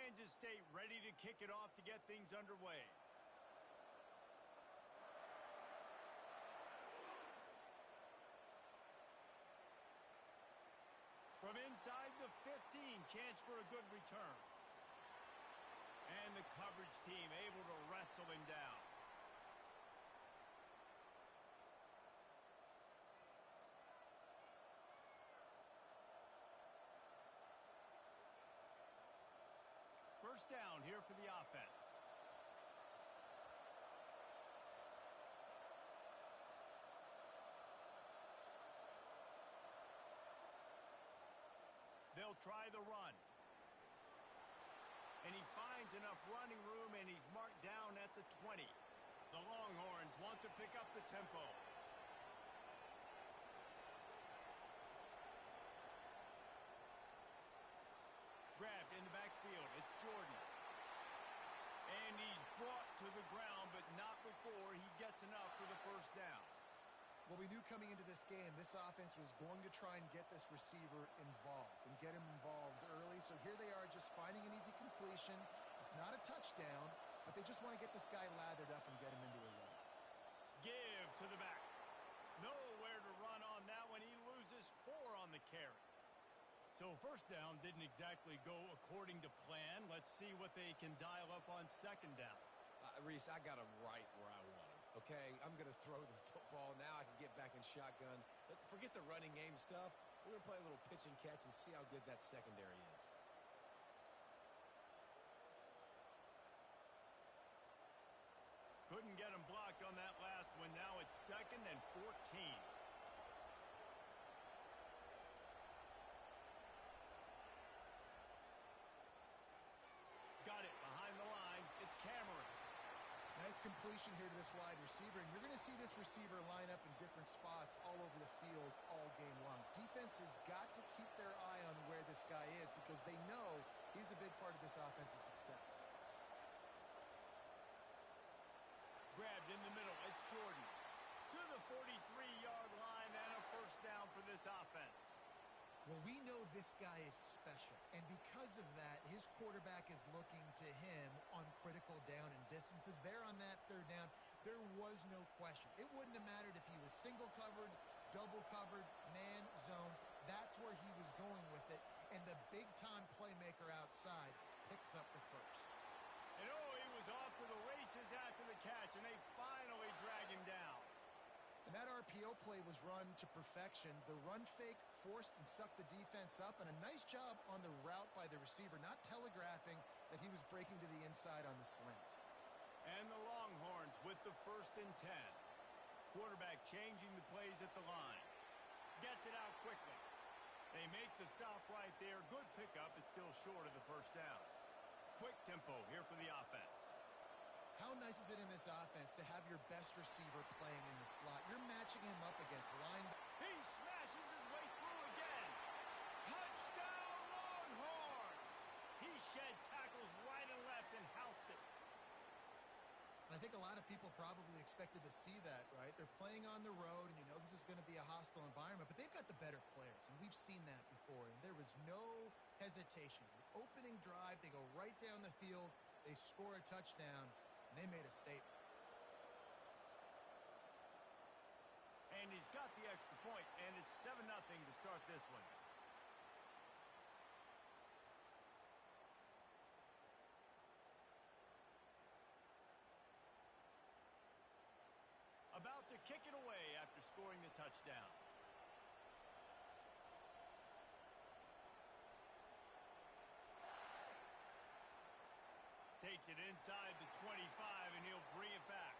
Kansas State ready to kick it off to get things underway. From inside the 15, chance for a good return. And the coverage team able to wrestle him down. First down here for the offense. They'll try the run. And he finds enough running room, and he's marked down at the 20. The Longhorns want to pick up the tempo. Grabbed in the backfield. It's Jordan. And he's brought to the ground, but not before he gets enough for the first down. Well, we knew coming into this game, this offense was going to try and get this receiver involved and get him involved early. So here they are just finding an easy completion. It's not a touchdown, but they just want to get this guy lathered up and get him into a run. Give to the back. Nowhere to run on that one. He loses 4 on the carry. So first down didn't exactly go according to plan. Let's see what they can dial up on second down. Reese, I got him right where I want him, okay? I'm going to throw the football. Now I can get back in shotgun. Let's forget the running game stuff. We're going to play a little pitch and catch and see how good that secondary is. Couldn't get him blocked on that last one. Now it's 2nd and 14. Got it behind the line. It's Cameron. Nice completion here to this wide receiver, and you're going to see this receiver line up in different spots all over the field all game long. Defense has got to keep their eye on where this guy is because they know he's a big part of this offense's success. Grabbed in the middle. It's Jordan. To the 43-yard line and a first down for this offense. Well, we know this guy is special, and because of that, his quarterback is looking to him on critical down and distances. There on that third down, there was no question. It wouldn't have mattered if he was single covered, double covered, man, zone. That's where he was going with it, and the big-time playmaker outside picks up the first. And he was off to the races after the catch, and they finally drag him down. And that RPO play was run to perfection. The run fake forced and sucked the defense up, and a nice job on the route by the receiver, not telegraphing that he was breaking to the inside on the slant. And the Longhorns with the 1st and 10. Quarterback changing the plays at the line. Gets it out quickly. They make the stop right there. Good pickup. It's still short of the first down. Quick tempo here for the offense. How nice is it in this offense to have your best receiver playing in the slot? You're matching him up against linebackers. He smashes his way through again. Touchdown, Longhorns! He shed tackles right and left and housed it. And I think a lot of people probably expected to see that, right? They're playing on the road, and you know this is going to be a hostile environment, but they've got the better players, and we've seen that before, and there was no hesitation. The opening drive, they go right down the field, they score a touchdown, and they made a statement. And he's got the extra point, and it's 7-0 to start this one. About to kick it away after scoring the touchdown. Takes it inside the 25, and he'll bring it back.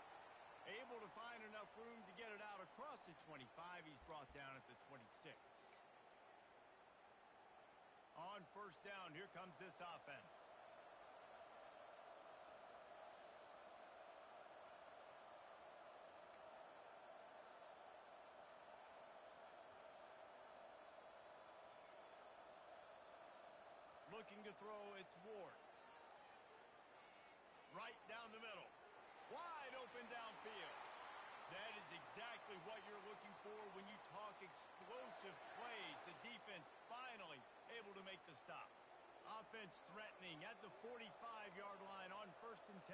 Able to find enough room to get it out across the 25. He's brought down at the 26. On first down, here comes this offense. Looking to throw, it's Ward. Right down the middle. Wide open downfield. That is exactly what you're looking for when you talk explosive plays. The defense finally able to make the stop. Offense offense threatening at the 45-yard line on 1st and 10.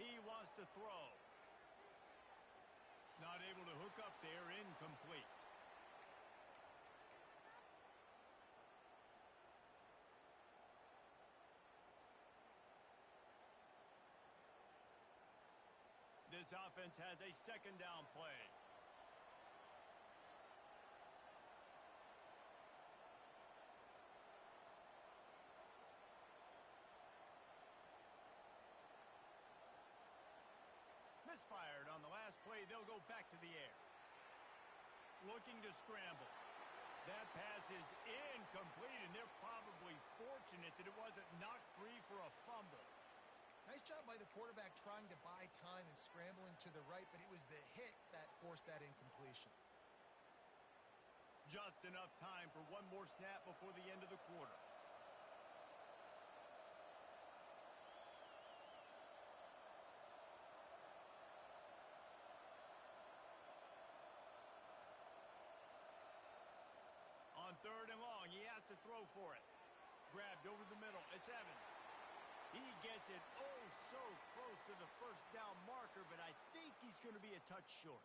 He wants to throw. Not able to hook up there, incomplete. This offense has a 2nd down play. Misfired on the last play. They'll go back to the air. Looking to scramble. That pass is incomplete, and they're probably fortunate that it wasn't knocked free for a fumble. Nice job by the quarterback trying to buy time and scrambling to the right, but it was the hit that forced that incompletion. Just enough time for one more snap before the end of the quarter. On 3rd and long, he has to throw for it. Grabbed over the middle. It's Evans. He gets it oh so close to the 1st down marker, but I think he's going to be a touch short.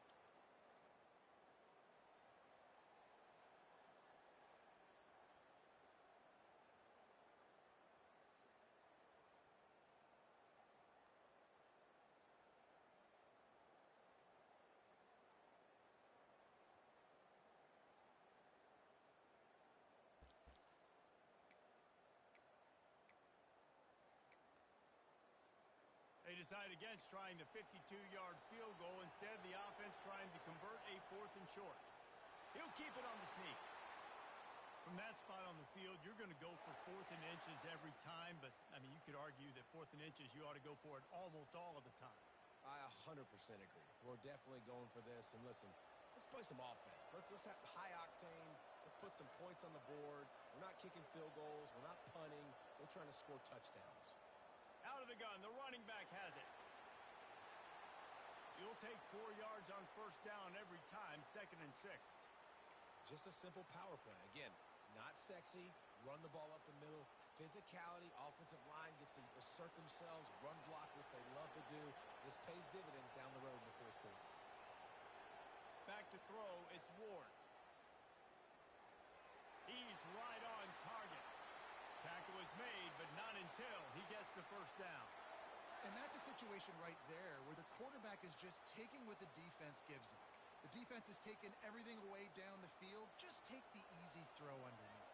They decide against trying the 52-yard field goal. Instead, the offense trying to convert a 4th and short. He'll keep it on the sneak. From that spot on the field, you're going to go for 4th and inches every time, but, I mean, you could argue that 4th and inches, you ought to go for it almost all of the time. I 100% agree. We're definitely going for this. And listen, let's play some offense. Let's have high octane. Let's put some points on the board. We're not kicking field goals. We're not punting. We're trying to score touchdowns. Out of the gun, the running back has it. He'll take 4 yards on 1st down every time, 2nd and 6. Just a simple power play. Again, not sexy, run the ball up the middle, physicality, offensive line gets to assert themselves, run block, which they love to do. This pays dividends down the road in the 4th quarter. Back to throw, it's Ward. He's right on target. Tackle is made, but not until he gets the 1st down. And that's a situation right there where the quarterback is just taking what the defense gives him. The defense has taken everything away down the field. Just take the easy throw underneath.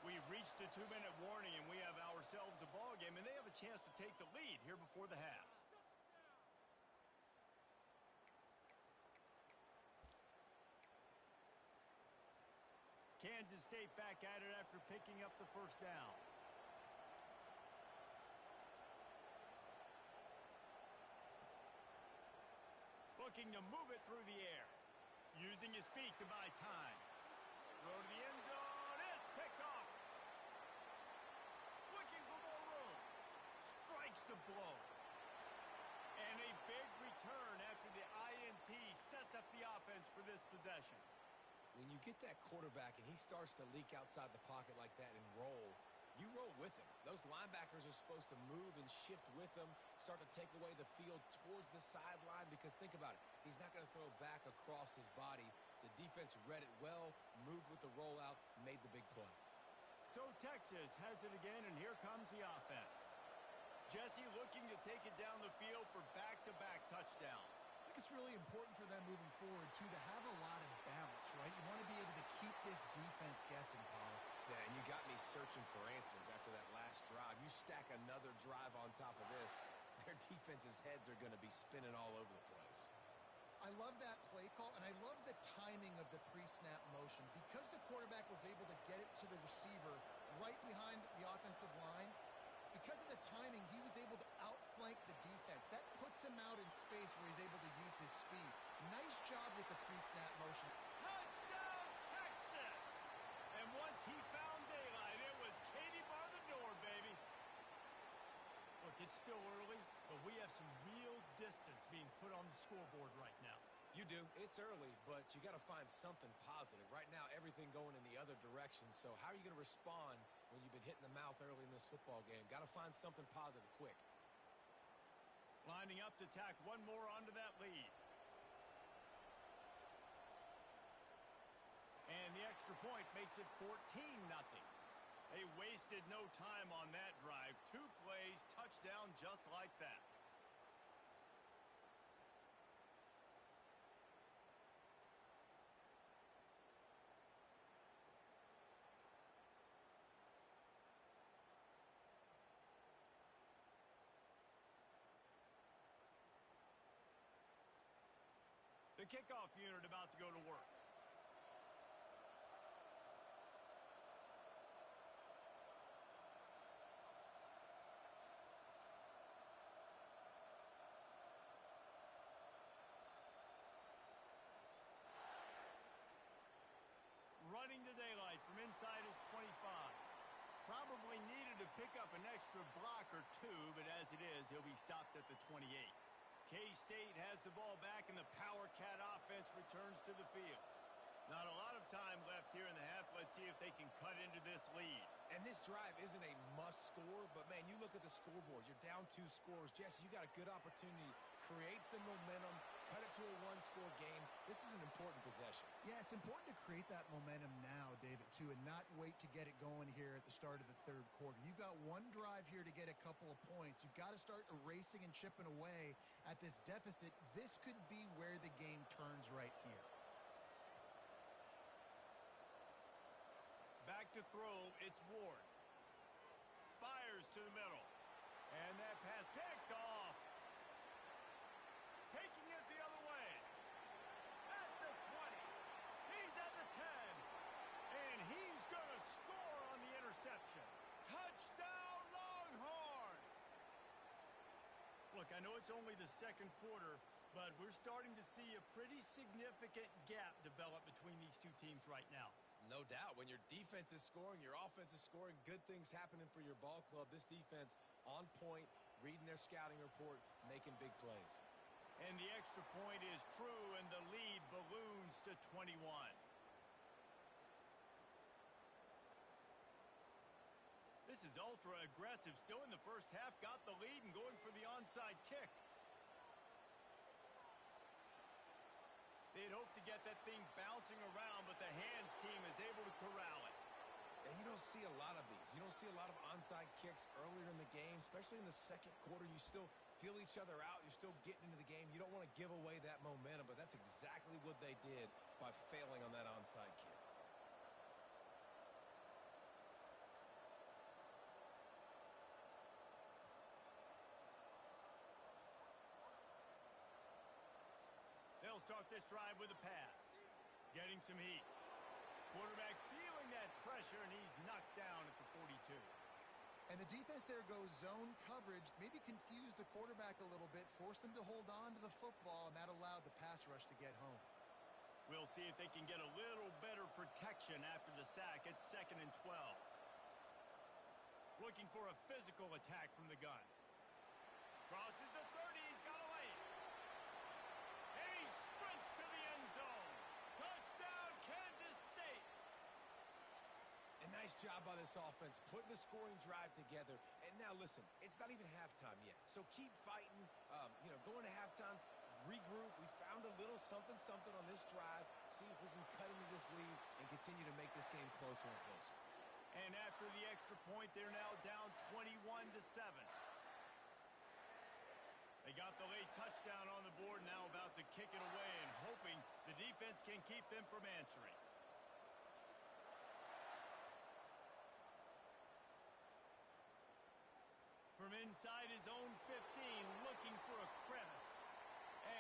We've reached the 2-minute warning, and we have ourselves a ball game, and they have a chance to take the lead here before the half. Kansas State back at it after picking up the 1st down. Looking to move it through the air. Using his feet to buy time. Throw to the end zone. It's picked off. Looking for more room. Strikes the blow. And a big return after the INT sets up the offense for this possession. When you get that quarterback and he starts to leak outside the pocket like that and roll, you roll with him. Those linebackers are supposed to move and shift with him, start to take away the field towards the sideline, because think about it. He's not going to throw back across his body. The defense read it well, moved with the rollout, made the big play. So Texas has it again, and here comes the offense. Jesse looking to take it down the field for back-to-back touchdowns. I think it's really important for them moving forward, too, to have a lot of balance, right? You want to be able to keep this defense guessing, Paul. Yeah, and you got me searching for answers after that last drive. You stack another drive on top of this, their defense's heads are going to be spinning all over the place. I love that play call, and I love the timing of the pre-snap motion. Because the quarterback was able to get it to the receiver right behind the offensive line, because of the timing, he was able to outflank the defense. That puts him out in space where he's able to use his speed. Nice job with the pre-snap motion. Touchdown, Texas! And once he found daylight, it was Katie bar the door, baby. Look, it's still early, but we have some real distance being put on the scoreboard right now. You do. It's early, but you got to find something positive. Right now, everything going in the other direction. So how are you going to respond when you've been hit in the mouth early in this football game? Got to find something positive quick. Lining up to tack one more onto that lead. And the extra point makes it 14-0. They wasted no time on that drive. 2 plays, touchdown just like that. The kickoff unit about to go to work. Running to daylight from inside his 25. Probably needed to pick up an extra block or 2, but as it is, he'll be stopped at the 28. K-State has the ball back, and the Power Cat offense returns to the field. Not a lot of time left here in the half. Let's see if they can cut into this lead. And this drive isn't a must score, but, man, you look at the scoreboard. You're down 2 scores. Jesse, you got a good opportunity. Create some momentum. Cut it to a 1-score game. This is an important possession. Yeah, it's important to create that momentum now, David, too, and not wait to get it going here at the start of the third quarter. You've got one drive here to get a couple of points. You've got to start erasing and chipping away at this deficit. This could be where the game turns right here. Back to throw, it's Ward. Fires to the middle. And that pass picked off. Taking it the other way. At the 20. He's at the 10. And he's going to score on the interception. Touchdown, Longhorns! Look, I know it's only the second quarter, but we're starting to see a pretty significant gap develop between these two teams right now. No doubt. When your defense is scoring, your offense is scoring, good things happening for your ball club. This defense on point, reading their scouting report, making big plays. And the extra point is true, and the lead balloons to 21. This is ultra aggressive. Still in the first half, got the lead and going for the onside kick. They'd hoped to get that thing bouncing around, but the hands team is able to corral it. And you don't see a lot of these. You don't see a lot of onside kicks earlier in the game, especially in the second quarter. You still feel each other out. You're still getting into the game. You don't want to give away that momentum, but that's exactly what they did by failing on that onside kick. They'll start this drive with a pass. Getting some heat. Quarterback feeling that pressure, and he's knocked down at the 42. And the defense there goes zone coverage, maybe confused the quarterback a little bit, forced him to hold on to the football, and that allowed the pass rush to get home. We'll see if they can get a little better protection after the sack at 2nd and 12. Looking for a physical attack from the gun. Crosses the 30, he's got a lane. And he sprints to the end zone. Touchdown, Kansas State. A nice job by this offense, putting the scoring drive together. And now, listen, it's not even halftime yet. So keep fighting, going to halftime, regroup. We found a little something on this drive. See if we can cut into this lead and continue to make this game closer and closer. And after the extra point, they're now down 21-7. They got the late touchdown on the board, now about to kick it away and hoping the defense can keep them from answering. From inside his own 15, looking for a crevice.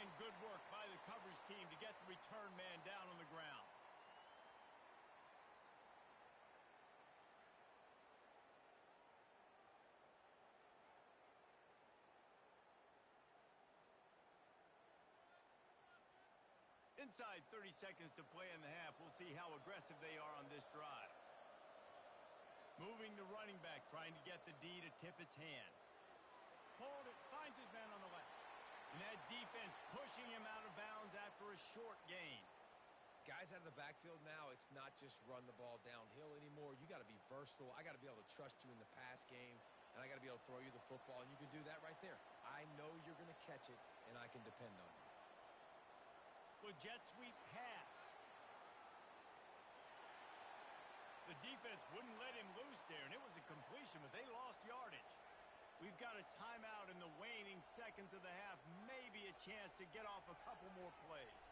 And good work by the coverage team to get the return man down on the ground. Inside 30 seconds to play in the half. We'll see how aggressive they are on this drive. Moving the running back, trying to get the D to tip its hand. Hold it, finds his man on the left. And that defense pushing him out of bounds after a guys out of the backfield now, it's not just run the ball downhill anymore. You got to be versatile. I got to be able to trust you in the pass game, and I got to be able to throw you the football, and you can do that right there. I know you're going to catch it, and I can depend on you. Well, jet sweep pass. The defense wouldn't let him loose there, and it was a completion, but they lost yardage. We've got a timeout in the waning seconds of the half. Maybe a chance to get off a couple more plays.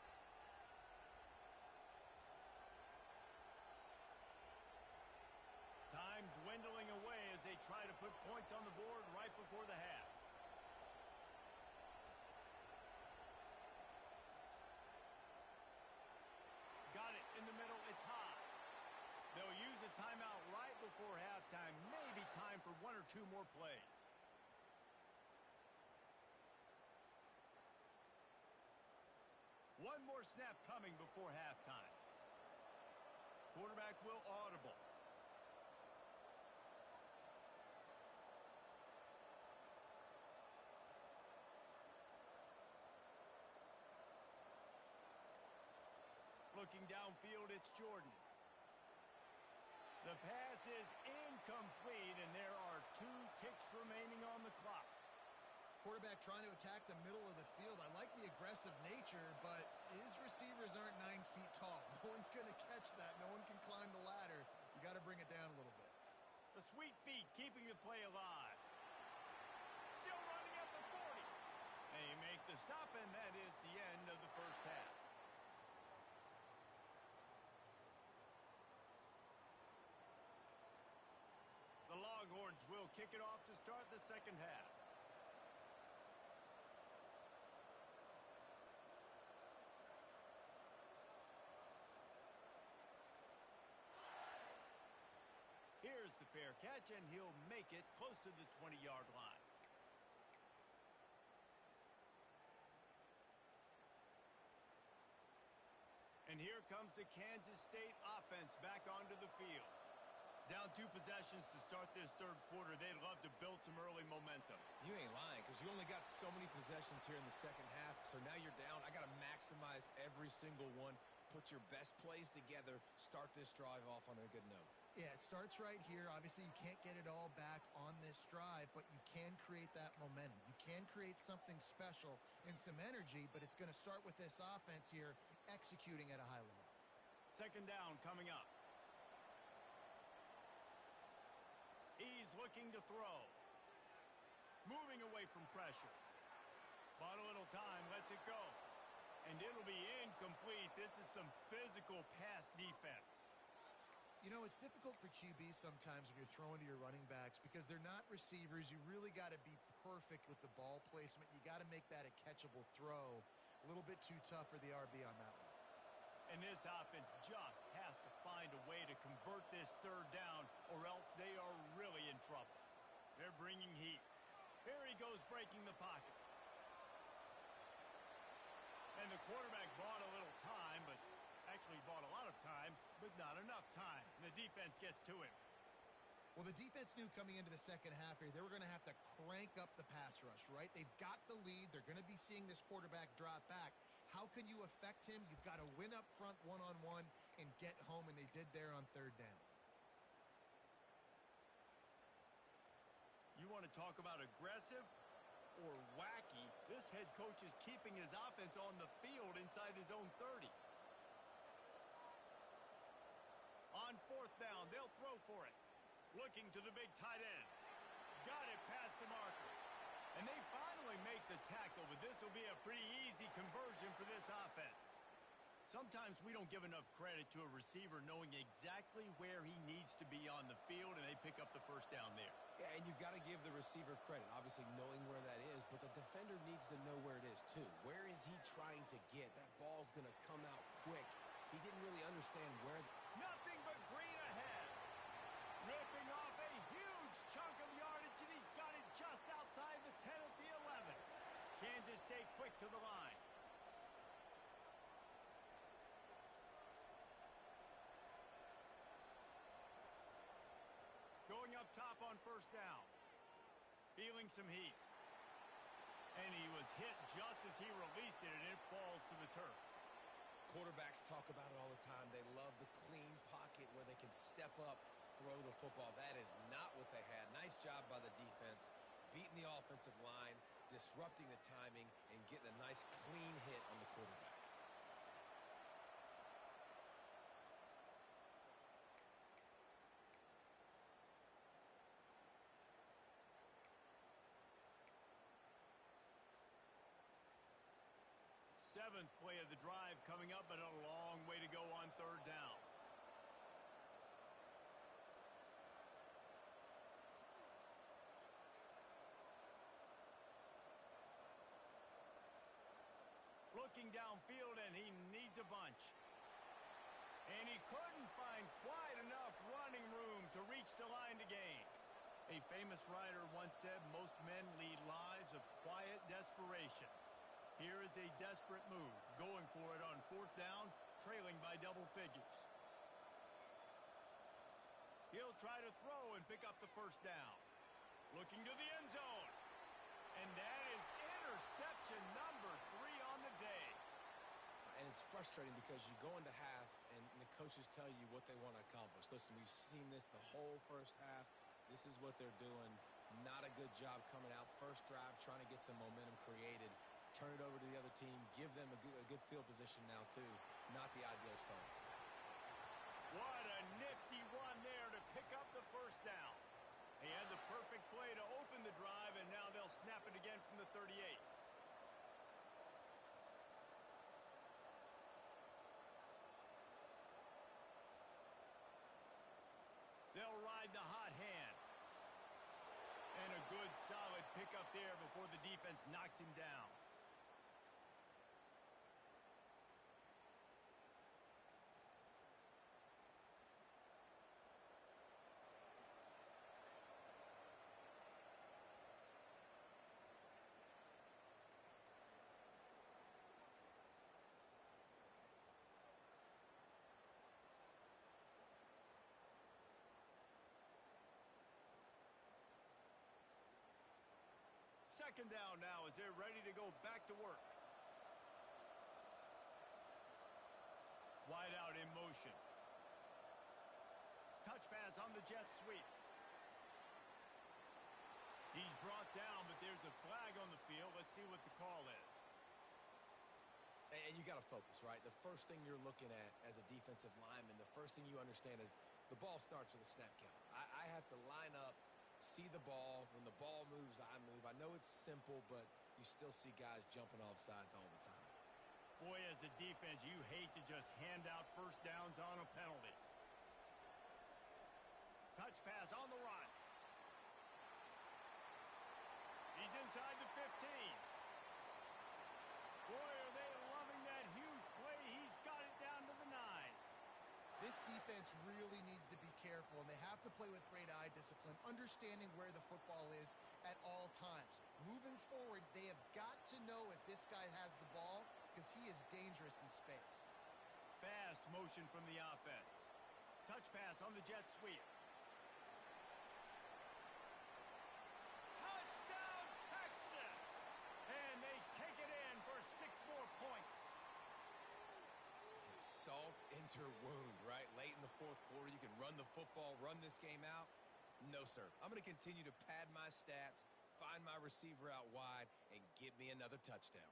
Time dwindling away as they try to put points on the board right before the half. Got it in the middle. It's high. They'll use a timeout right before halftime. Maybe time for one or two more plays. One more snap coming before halftime. Quarterback will audible. Looking downfield, it's Jordan. The pass is incomplete, and there are 2 ticks remaining on the clock. Quarterback trying to attack the middle of the field. I like the aggressive nature, but his receivers aren't 9 feet tall. No one's going to catch that. No one can climb the ladder. You got to bring it down a little bit. The sweet feet keeping the play alive. Still running at the 40. They make the stop, and that is the end of the first half. The Longhorns will kick it off to start the second half. Here's the fair catch, and he'll make it close to the 20-yard line. And here comes the Kansas State offense back onto the field. Down 2 possessions to start this third quarter. They'd love to build some early momentum. You ain't lying, because you only got so many possessions here in the second half, so now you're down. I got to maximize every single one, put your best plays together, start this drive off on a good note. Yeah, it starts right here. Obviously, you can't get it all back on this drive, but you can create that momentum. You can create something special and some energy, but it's going to start with this offense here executing at a high level. Second down coming up. He's looking to throw. Moving away from pressure. Bought a little time, lets it go. And it'll be incomplete. This is some physical pass defense. You know, it's difficult for QBs sometimes when you're throwing to your running backs because they're not receivers. You really got to be perfect with the ball placement. You got to make that a catchable throw. A little bit too tough for the RB on that one. And this offense just has to find a way to convert this third down, or else they are really in trouble. They're bringing heat. Here he goes, breaking the pocket. And the quarterback bought a little time, but actually bought a lot of time, but not enough time. And the defense gets to him. Well, the defense knew coming into the second half here, they were going to have to crank up the pass rush, right? They've got the lead. They're going to be seeing this quarterback drop back. How can you affect him? You've got to win up front one-on-one and get home, and they did there on third down. You want to talk about aggressive or wacky? This head coach is keeping his offense on the field inside his own 30. On fourth down, they'll throw for it. Looking to the big tight end. Got it past the marker. And they finally make the tackle, but this will be a pretty easy conversion for this offense. Sometimes we don't give enough credit to a receiver knowing exactly where he needs to be on the field, and they pick up the first down there. Yeah, and you got to give the receiver credit, obviously knowing where that is, but the defender needs to know where it is too. Where is he trying to get? That ball's going to come out quick. He didn't really understand where. Nothing but green ahead. Ripping off a huge chunk of yardage, and he's got it just outside the 10 at the 11. Kansas State quick to the line. Going up top on first down. Feeling some heat. And he was hit just as he released it, and it falls to the turf. Quarterbacks talk about it all the time. They love the clean pocket where they can step up, throw the football. That is not what they had. Nice job by the defense, beating the offensive line, disrupting the timing, and getting a nice clean hit on the quarterback. Seventh play of the drive coming up, but a long way to go on third down. Looking downfield, and he needs a bunch. And he couldn't find quite enough running room to reach the line to gain. A famous writer once said, most men lead lives of quiet desperation. Here is a desperate move, going for it on fourth down, trailing by double figures. He'll try to throw and pick up the first down. Looking to the end zone. And that is interception number 3 on the day. And it's frustrating because you go into half and the coaches tell you what they want to accomplish. Listen, we've seen this the whole first half. This is what they're doing. Not a good job coming out first drive, trying to get some momentum created. Turn it over to the other team. Give them a good field position now, too. Not the ideal start. What a nifty run there to pick up the first down. He had the perfect play to open the drive, and now they'll snap it again from the 38. They'll ride the hot hand. And a good, solid pickup there before the defense knocks him down. Second down now as they're ready to go back to work. Wide out in motion. Touch pass on the jet sweep. He's brought down, but there's a flag on the field. Let's see what the call is. And you got to focus, right? The first thing you're looking at as a defensive lineman, the first thing you understand is the ball starts with a snap count. I have to line up, see the ball. When the ball moves, I move. I know it's simple, but you still see guys jumping off sides all the time. Boy, as a defense, you hate to just hand out first downs on a penalty. Touch pass on the run. He's inside the 15. Boy, are they loving that huge play. He's got it down to the 9. This defense really needs to be careful, and they have to play with great eye discipline, understanding where the football is at all times. Moving forward, they have got to know if this guy has the ball because he is dangerous in space. Fast motion from the offense. Touch pass on the jet sweep. Touchdown, Texas! And they take it in for 6 more points. Salt into wound, right? Late in the fourth quarter, you can run the football, run this game out. No, sir. I'm going to continue to pad my stats, find my receiver out wide, and get me another touchdown.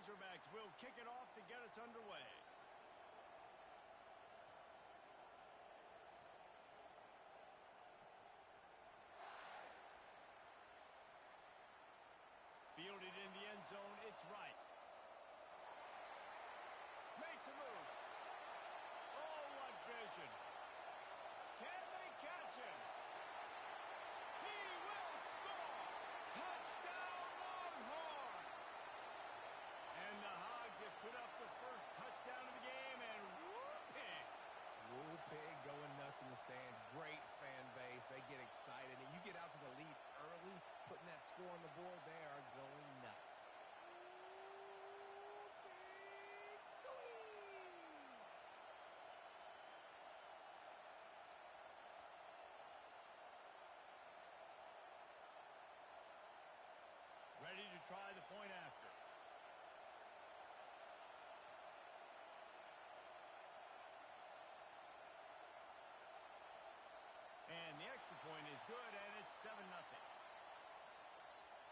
Razorbacks will kick it off to get us underway. Fielded in the end zone, it's right. Makes a move. Oh, what vision. Can they catch him? He will score. Touchdown, Longhorns. And the Hogs have put up the first touchdown of the game, and whoop-pig. Whoop-pig going nuts in the stands. Great fan base. They get excited, and you get out to the lead early, putting that score on the board, they are going nuts. Ready to try the point after. And the extra point is good, and it's 7-0.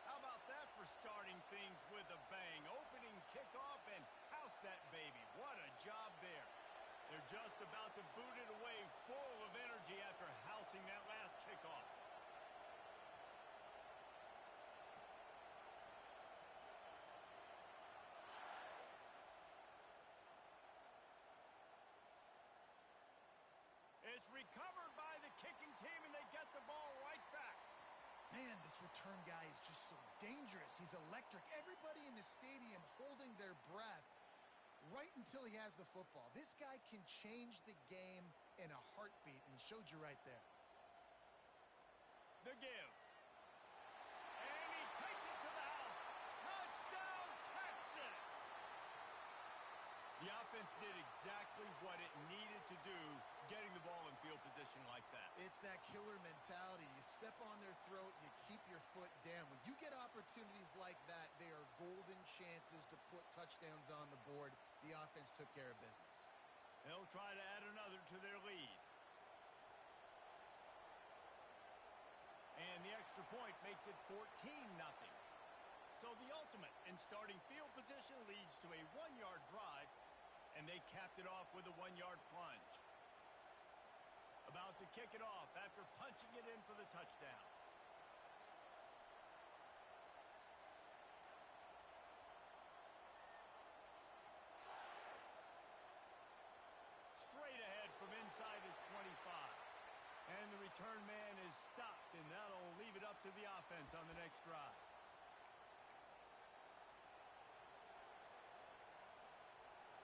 How about that for starting things with a bang? Opening kickoff and house that baby. What a job there. They're just about to boot it away full of energy after housing that last kickoff. It's recovered by the kicking team, and they get the ball right back. Man, this return guy is just so dangerous. He's electric. Everybody in the stadium holding their breath right until he has the football. This guy can change the game in a heartbeat, and he showed you right there. The give. And he takes it to the house. Touchdown, Texas! The offense did exactly what it needed to do, getting the ball in field position like that. It's that killer mentality. You step on their throat, you keep your foot down. When you get opportunities like that, they are golden chances to put touchdowns on the board. The offense took care of business. They'll try to add another to their lead. And the extra point makes it 14-0. So the ultimate in starting field position leads to a 1-yard drive, and they capped it off with a 1-yard plunge. About to kick it off after punching it in for the touchdown. Straight ahead from inside his 25. And the return man is stopped, and that'll leave it up to the offense on the next drive.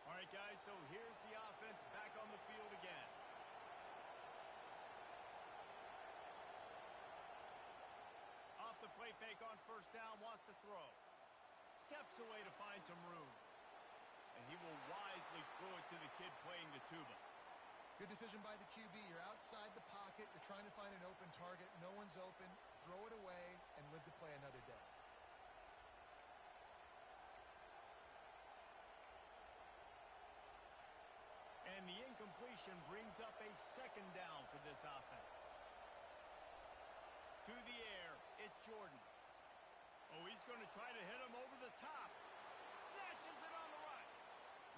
All right, guys, so here's the offense back on the field again. Off the play fake on first down, wants to throw. Steps away to find some room. And he will wisely throw it to the kid playing the tuba. Good decision by the QB. You're outside the pocket. You're trying to find an open target. No one's open. Throw it away and live to play another day. And the incompletion brings up a second down for this offense. To the air, it's Jordan. Oh, he's going to try to hit him over the top. Snatches it on the right.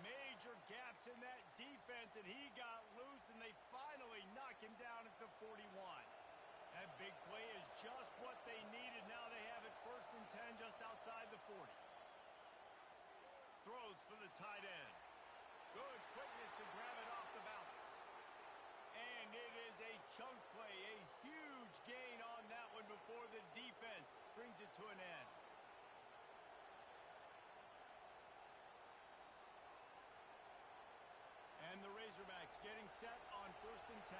Major gaps in that defense, and he got loose, and they finally knock him down at the 41. That big play is just what they needed. Now they have it 1st and 10 just outside the 40. Throws for the tight end. Good quickness to grab it off the bounce. And it is a chunk play, a huge gain on that one before the defense brings it to an end. And the Razorbacks getting set on 1st and 10.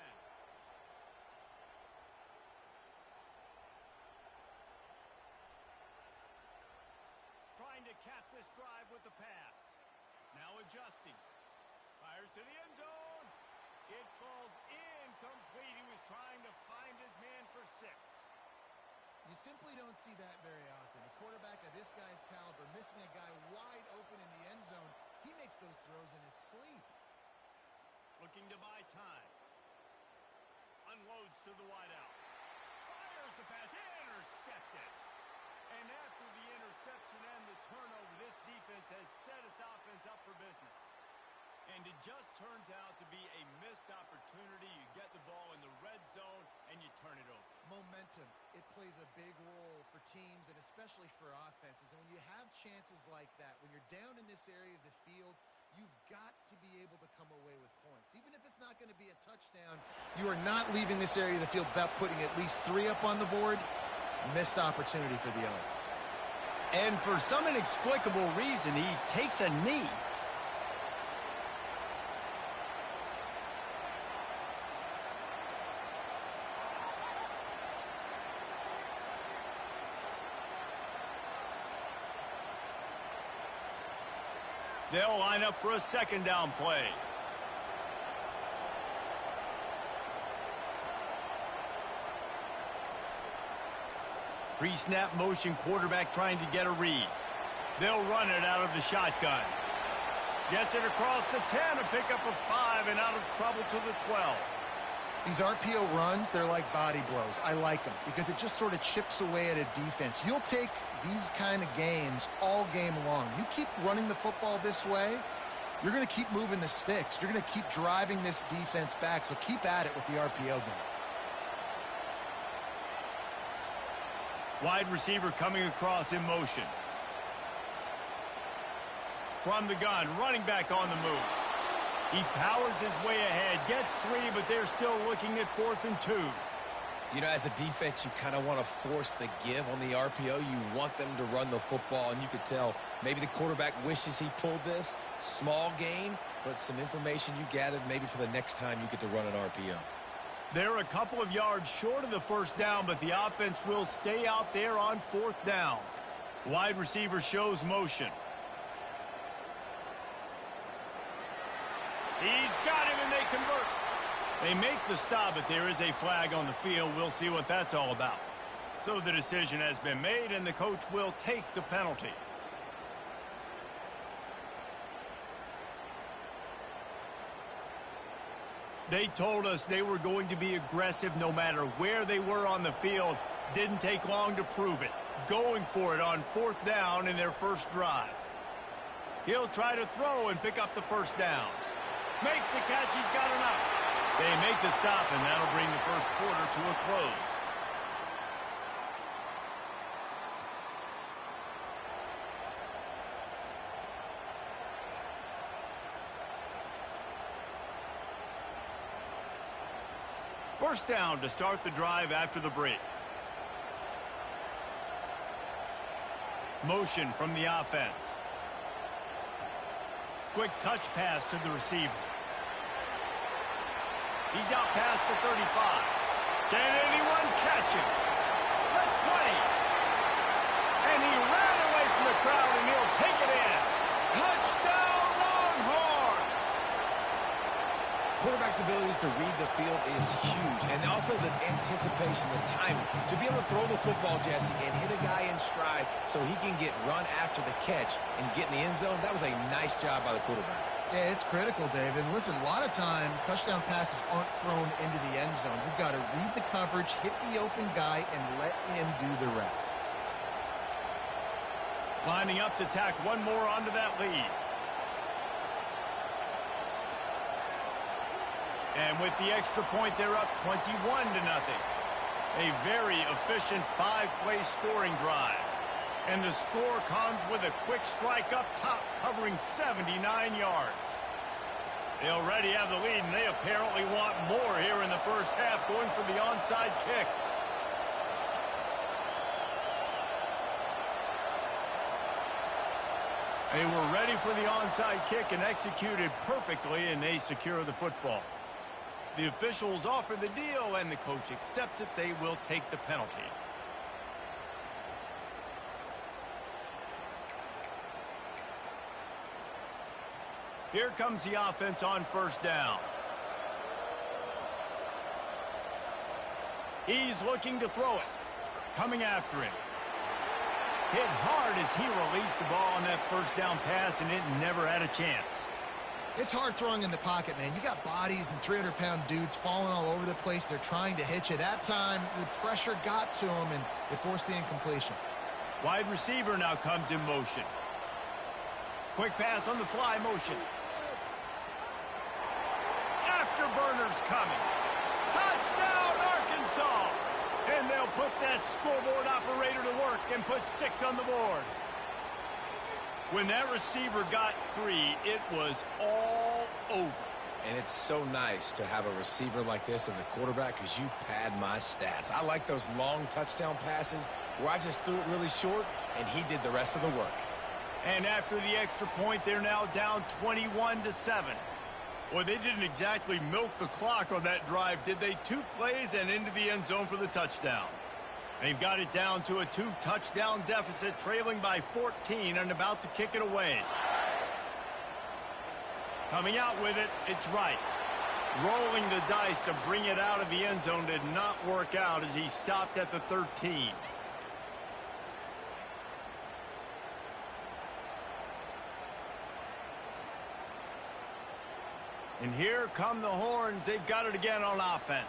Trying to cap this drive with the pass. Now adjusting. Fires to the end zone. It falls incomplete. He was trying to find his man for 6. You simply don't see that very often. A quarterback of this guy's caliber missing a guy wide open in the end zone. He makes those throws in his sleep. Looking to buy time. Unloads to the wideout. Fires the pass. Intercepted. And after the interception and the turnover, this defense has And it just turns out to be a missed opportunity. You get the ball in the red zone, and you turn it over. Momentum, it plays a big role for teams and especially for offenses. And when you have chances like that, when you're down in this area of the field, you've got to be able to come away with points. Even if it's not going to be a touchdown, you are not leaving this area of the field without putting at least 3 up on the board. Missed opportunity for the owner. And for some inexplicable reason, he takes a knee. They'll line up for a second down play. Pre-snap motion, quarterback trying to get a read. They'll run it out of the shotgun. Gets it across the 10, a pickup of 5, and out of trouble to the 12. These RPO runs, they're like body blows. I like them because it just sort of chips away at a defense. You'll take these kind of gains all game long. You keep running the football this way, you're going to keep moving the sticks. You're going to keep driving this defense back, so keep at it with the RPO game. Wide receiver coming across in motion. From the gun, running back on the move. He powers his way ahead, gets 3, but they're still looking at 4th and 2. You know, as a defense, you kind of want to force the give on the RPO. You want them to run the football, and you could tell maybe the quarterback wishes he pulled this. Small gain, but some information you gathered maybe for the next time you get to run an RPO. They're a couple of yards short of the first down, but the offense will stay out there on 4th down. Wide receiver shows motion. He's got him, and they convert. They make the stop, but there is a flag on the field. We'll see what that's all about. So the decision has been made, and the coach will take the penalty. They told us they were going to be aggressive no matter where they were on the field. Didn't take long to prove it. Going for it on 4th down in their first drive. He'll try to throw and pick up the first down. Makes the catch, he's got enough. They make the stop, and that'll bring the first quarter to a close. First down to start the drive after the break. Motion from the offense. Quick touch pass to the receiver. He's out past the 35. Can anyone catch him? The 20. And he ran away from the crowd, and he'll take it in. Touchdown, Longhorns! Quarterback's abilities to read the field is huge, and also the anticipation, the timing. To be able to throw the football, Jesse, and hit a guy in stride so he can get run after the catch and get in the end zone, that was a nice job by the quarterback. Yeah, it's critical, David. And listen, a lot of times touchdown passes aren't thrown into the end zone. You've got to read the coverage, hit the open guy, and let him do the rest. Lining up to tack one more onto that lead. And with the extra point, they're up 21-0. A very efficient 5-play scoring drive. And the score comes with a quick strike up top, covering 79 yards. They already have the lead, and they apparently want more here in the first half, going for the onside kick. They were ready for the onside kick and executed perfectly, and they secure the football. The officials offer the deal, and the coach accepts it. They will take the penalty. Here comes the offense on first down. He's looking to throw it. Coming after him. Hit hard as he released the ball on that first down pass, and it never had a chance. It's hard throwing in the pocket, man. You got bodies and 300-pound dudes falling all over the place. They're trying to hit you. That time, the pressure got to him, and it forced the incompletion. Wide receiver now comes in motion. Quick pass on the fly motion. afterburners coming. Touchdown, Arkansas! And they'll put that scoreboard operator to work and put 6 on the board. When that receiver got 3, it was all over. And it's so nice to have a receiver like this as a quarterback because you pad my stats. I like those long touchdown passes where I just threw it really short and he did the rest of the work. And after the extra point, they're now down 21-7. Well, they didn't exactly milk the clock on that drive, did they? 2 plays and into the end zone for the touchdown. They've got it down to a 2-touchdown deficit, trailing by 14 and about to kick it away. Coming out with it, it's right. Rolling the dice to bring it out of the end zone did not work out as he stopped at the 13. And here come the Horns. They've got it again on offense.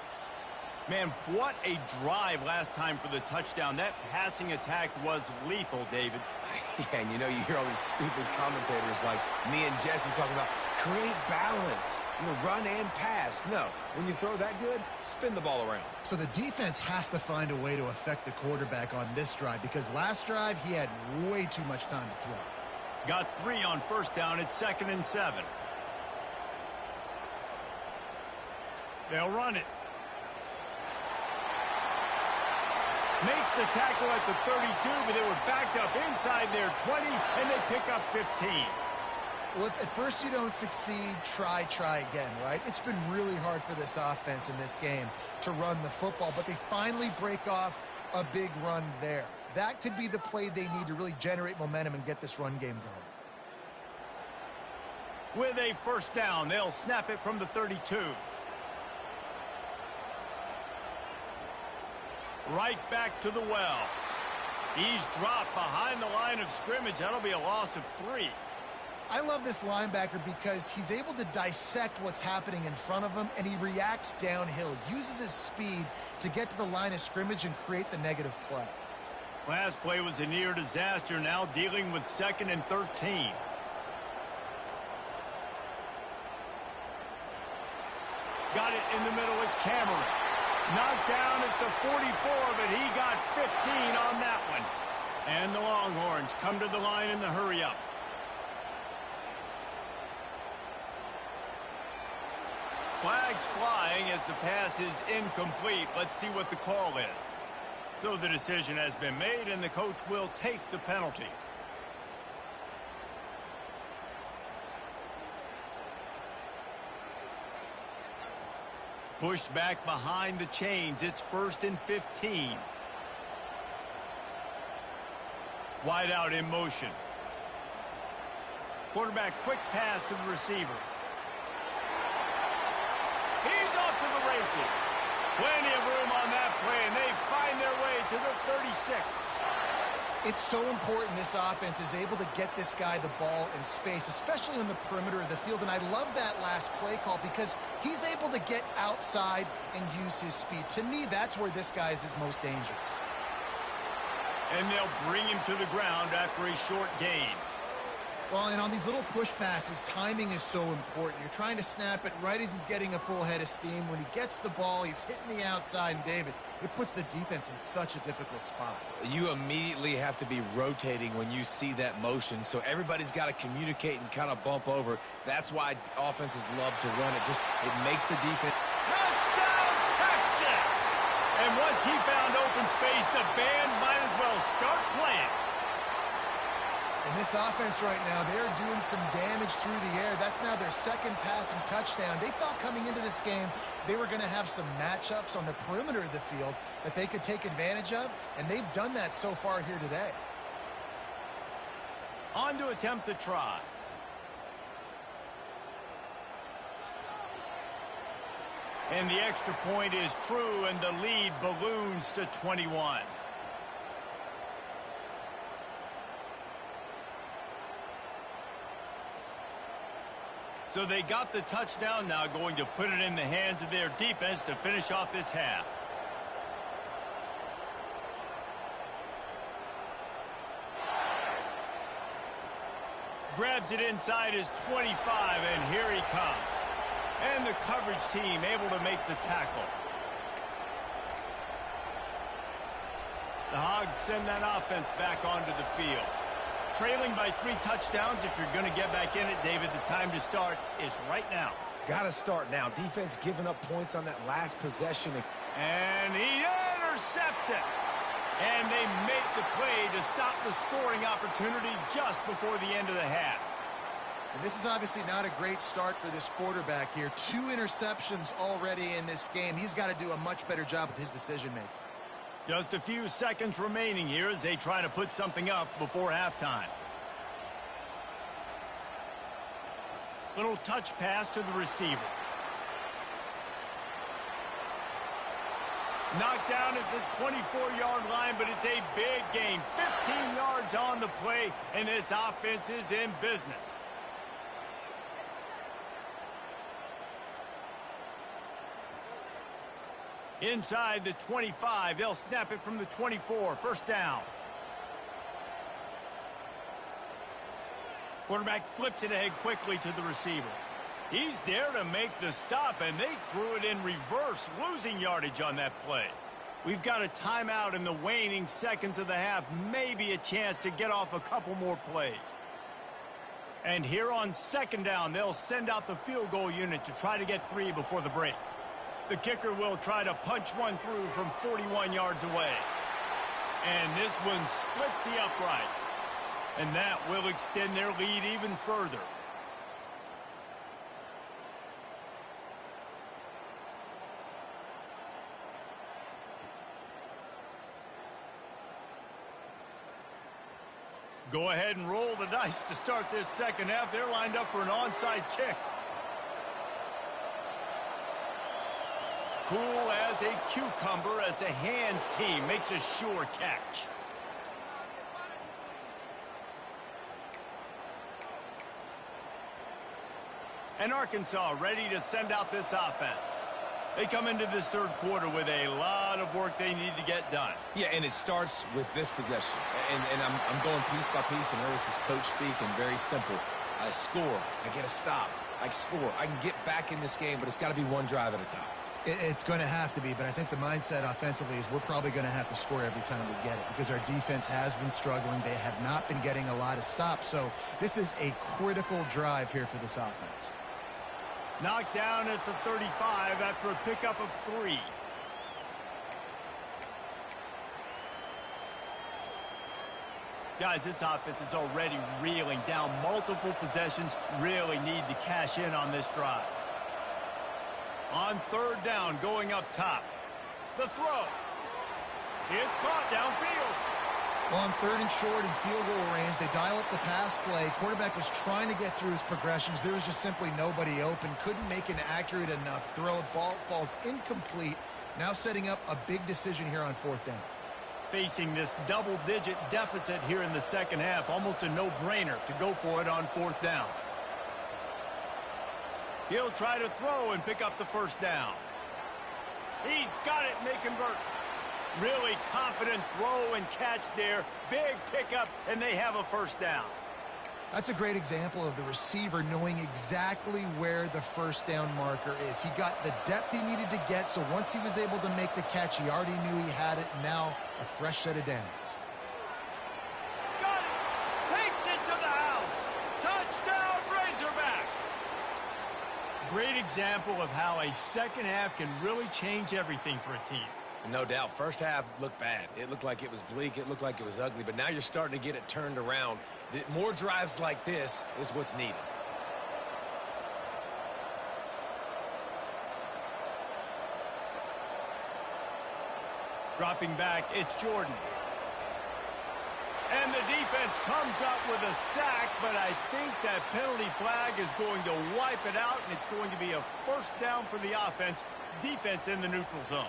Man, what a drive last time for the touchdown. That passing attack was lethal, David. Yeah, and you know, you hear all these stupid commentators like me and Jesse talking about create balance, run and pass. No, when you throw that good, spin the ball around. So the defense has to find a way to affect the quarterback on this drive because last drive he had way too much time to throw. Got 3 on first down. It's 2nd and 7. They'll run it. Makes the tackle at the 32, but they were backed up inside their 20, and they pick up 15. Well, if at first you don't succeed, try again, right? It's been really hard for this offense in this game to run the football, but they finally break off a big run there. That could be the play they need to really generate momentum and get this run game going. With a first down, they'll snap it from the 32. Right back to the well. He's dropped behind the line of scrimmage. That'll be a loss of 3. I love this linebacker because he's able to dissect what's happening in front of him, and he reacts downhill, uses his speed to get to the line of scrimmage and create the negative play. Last play was a near disaster, now dealing with 2nd and 13. Got it in the middle. It's Cameron. Knocked down at the 44, but he got 15 on that one. And the Longhorns come to the line in the hurry-up. Flags flying as the pass is incomplete. Let's see what the call is. So the decision has been made, and the coach will take the penalty. Pushed back behind the chains. It's 1st and 15. Wide out in motion. Quarterback quick pass to the receiver. He's off to the races. Plenty of room on that play, and they find their way to the 36. It's so important this offense is able to get this guy the ball in space, especially on the perimeter of the field. And I love that last play call because he's able to get outside and use his speed. To me, that's where this guy is his most dangerous. And they'll bring him to the ground after a short gain. Well, and on these little push passes, timing is so important. You're trying to snap it right as he's getting a full head of steam. When he gets the ball, he's hitting the outside. And, David, it puts the defense in such a difficult spot. You immediately have to be rotating when you see that motion, so everybody's got to communicate and kind of bump over. That's why offenses love to run it. It makes the defense. Touchdown, Texas! And once he found open space, the band might as well start playing. In this offense right now, they're doing some damage through the air. That's now their 2nd passing touchdown. They thought coming into this game they were going to have some matchups on the perimeter of the field that they could take advantage of, and they've done that so far here today. On to attempt the try. And the extra point is true, and the lead balloons to 21. So they got the touchdown, now going to put it in the hands of their defense to finish off this half. Grabs it inside his 25, and here he comes. And the coverage team able to make the tackle. The Hogs send that offense back onto the field. Trailing by 3 touchdowns. If you're going to get back in it, David, the time to start is right now. Got to start now. Defense giving up points on that last possession. And he intercepts it. And they make the play to stop the scoring opportunity just before the end of the half. And this is obviously not a great start for this quarterback here. 2 interceptions already in this game. He's got to do a much better job with his decision-making. Just a few seconds remaining here as they try to put something up before halftime. Little touch pass to the receiver. Knocked down at the 24-yard line, but it's a big gain. 15 yards on the play, and this offense is in business. Inside the 25, they'll snap it from the 24. First down. Quarterback flips it ahead quickly to the receiver. He's there to make the stop, and they threw it in reverse, losing yardage on that play. We've got a timeout in the waning seconds of the half, maybe a chance to get off a couple more plays. And here on second down, they'll send out the field goal unit to try to get 3 before the break. The kicker will try to punch one through from 41 yards away. And this one splits the uprights. And that will extend their lead even further. Go ahead and roll the dice to start this second half. They're lined up for an onside kick. Cool as a cucumber as the hands team makes a sure catch. And Arkansas ready to send out this offense. They come into this third quarter with a lot of work they need to get done. Yeah, and it starts with this possession. And I'm going piece by piece. I know this is coach speak and very simple. I score. I get a stop. I score. I can get back in this game, but it's got to be one drive at a time. It's going to have to be, but I think the mindset offensively is we're probably going to have to score every time we get it because our defense has been struggling. They have not been getting a lot of stops, so this is a critical drive here for this offense. Knocked down at the 35 after a pickup of 3. Guys, this offense is already reeling down multiple possessions. Really need to cash in on this drive. On third down, going up top. The throw. It's caught downfield. Well, on third and short and field goal range, they dial up the pass play. Quarterback was trying to get through his progressions. There was just simply nobody open. Couldn't make an accurate enough throw. Ball falls incomplete. Now setting up a big decision here on fourth down. Facing this double-digit deficit here in the second half. Almost a no-brainer to go for it on fourth down. He'll try to throw and pick up the first down. He's got it, and they convert. Really confident throw and catch there. Big pickup, and they have a first down. That's a great example of the receiver knowing exactly where the first down marker is. He got the depth he needed to get, so once he was able to make the catch, he already knew he had it. Now a fresh set of downs. Got it! Takes it to the house! Touchdown, Razorbacks! Great example of how a second half can really change everything for a team. No doubt. First half looked bad. It looked like it was bleak. It looked like it was ugly. But now you're starting to get it turned around. More drives like this is what's needed. Dropping back, it's Jordan. And the defense comes up with a sack, but I think that penalty flag is going to wipe it out, and it's going to be a first down for the offense. Defense in the neutral zone.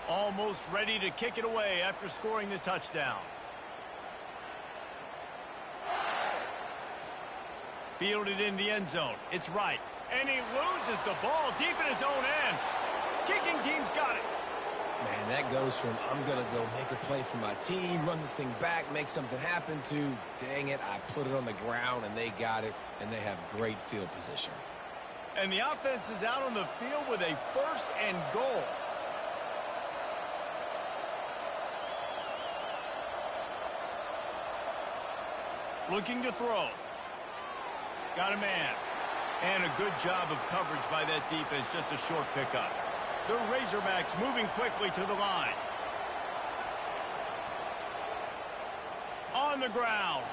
Almost ready to kick it away after scoring the touchdown. Fielded in the end zone. It's right. And he loses the ball deep in his own end. Kicking team's got it. Man, that goes from I'm going to go make a play for my team, run this thing back, make something happen to, dang it, I put it on the ground and they got it, and they have great field position. And the offense is out on the field with a 1st and goal. Looking to throw. Got a man. And a good job of coverage by that defense. Just a short pickup. The Razorbacks moving quickly to the line. On the ground.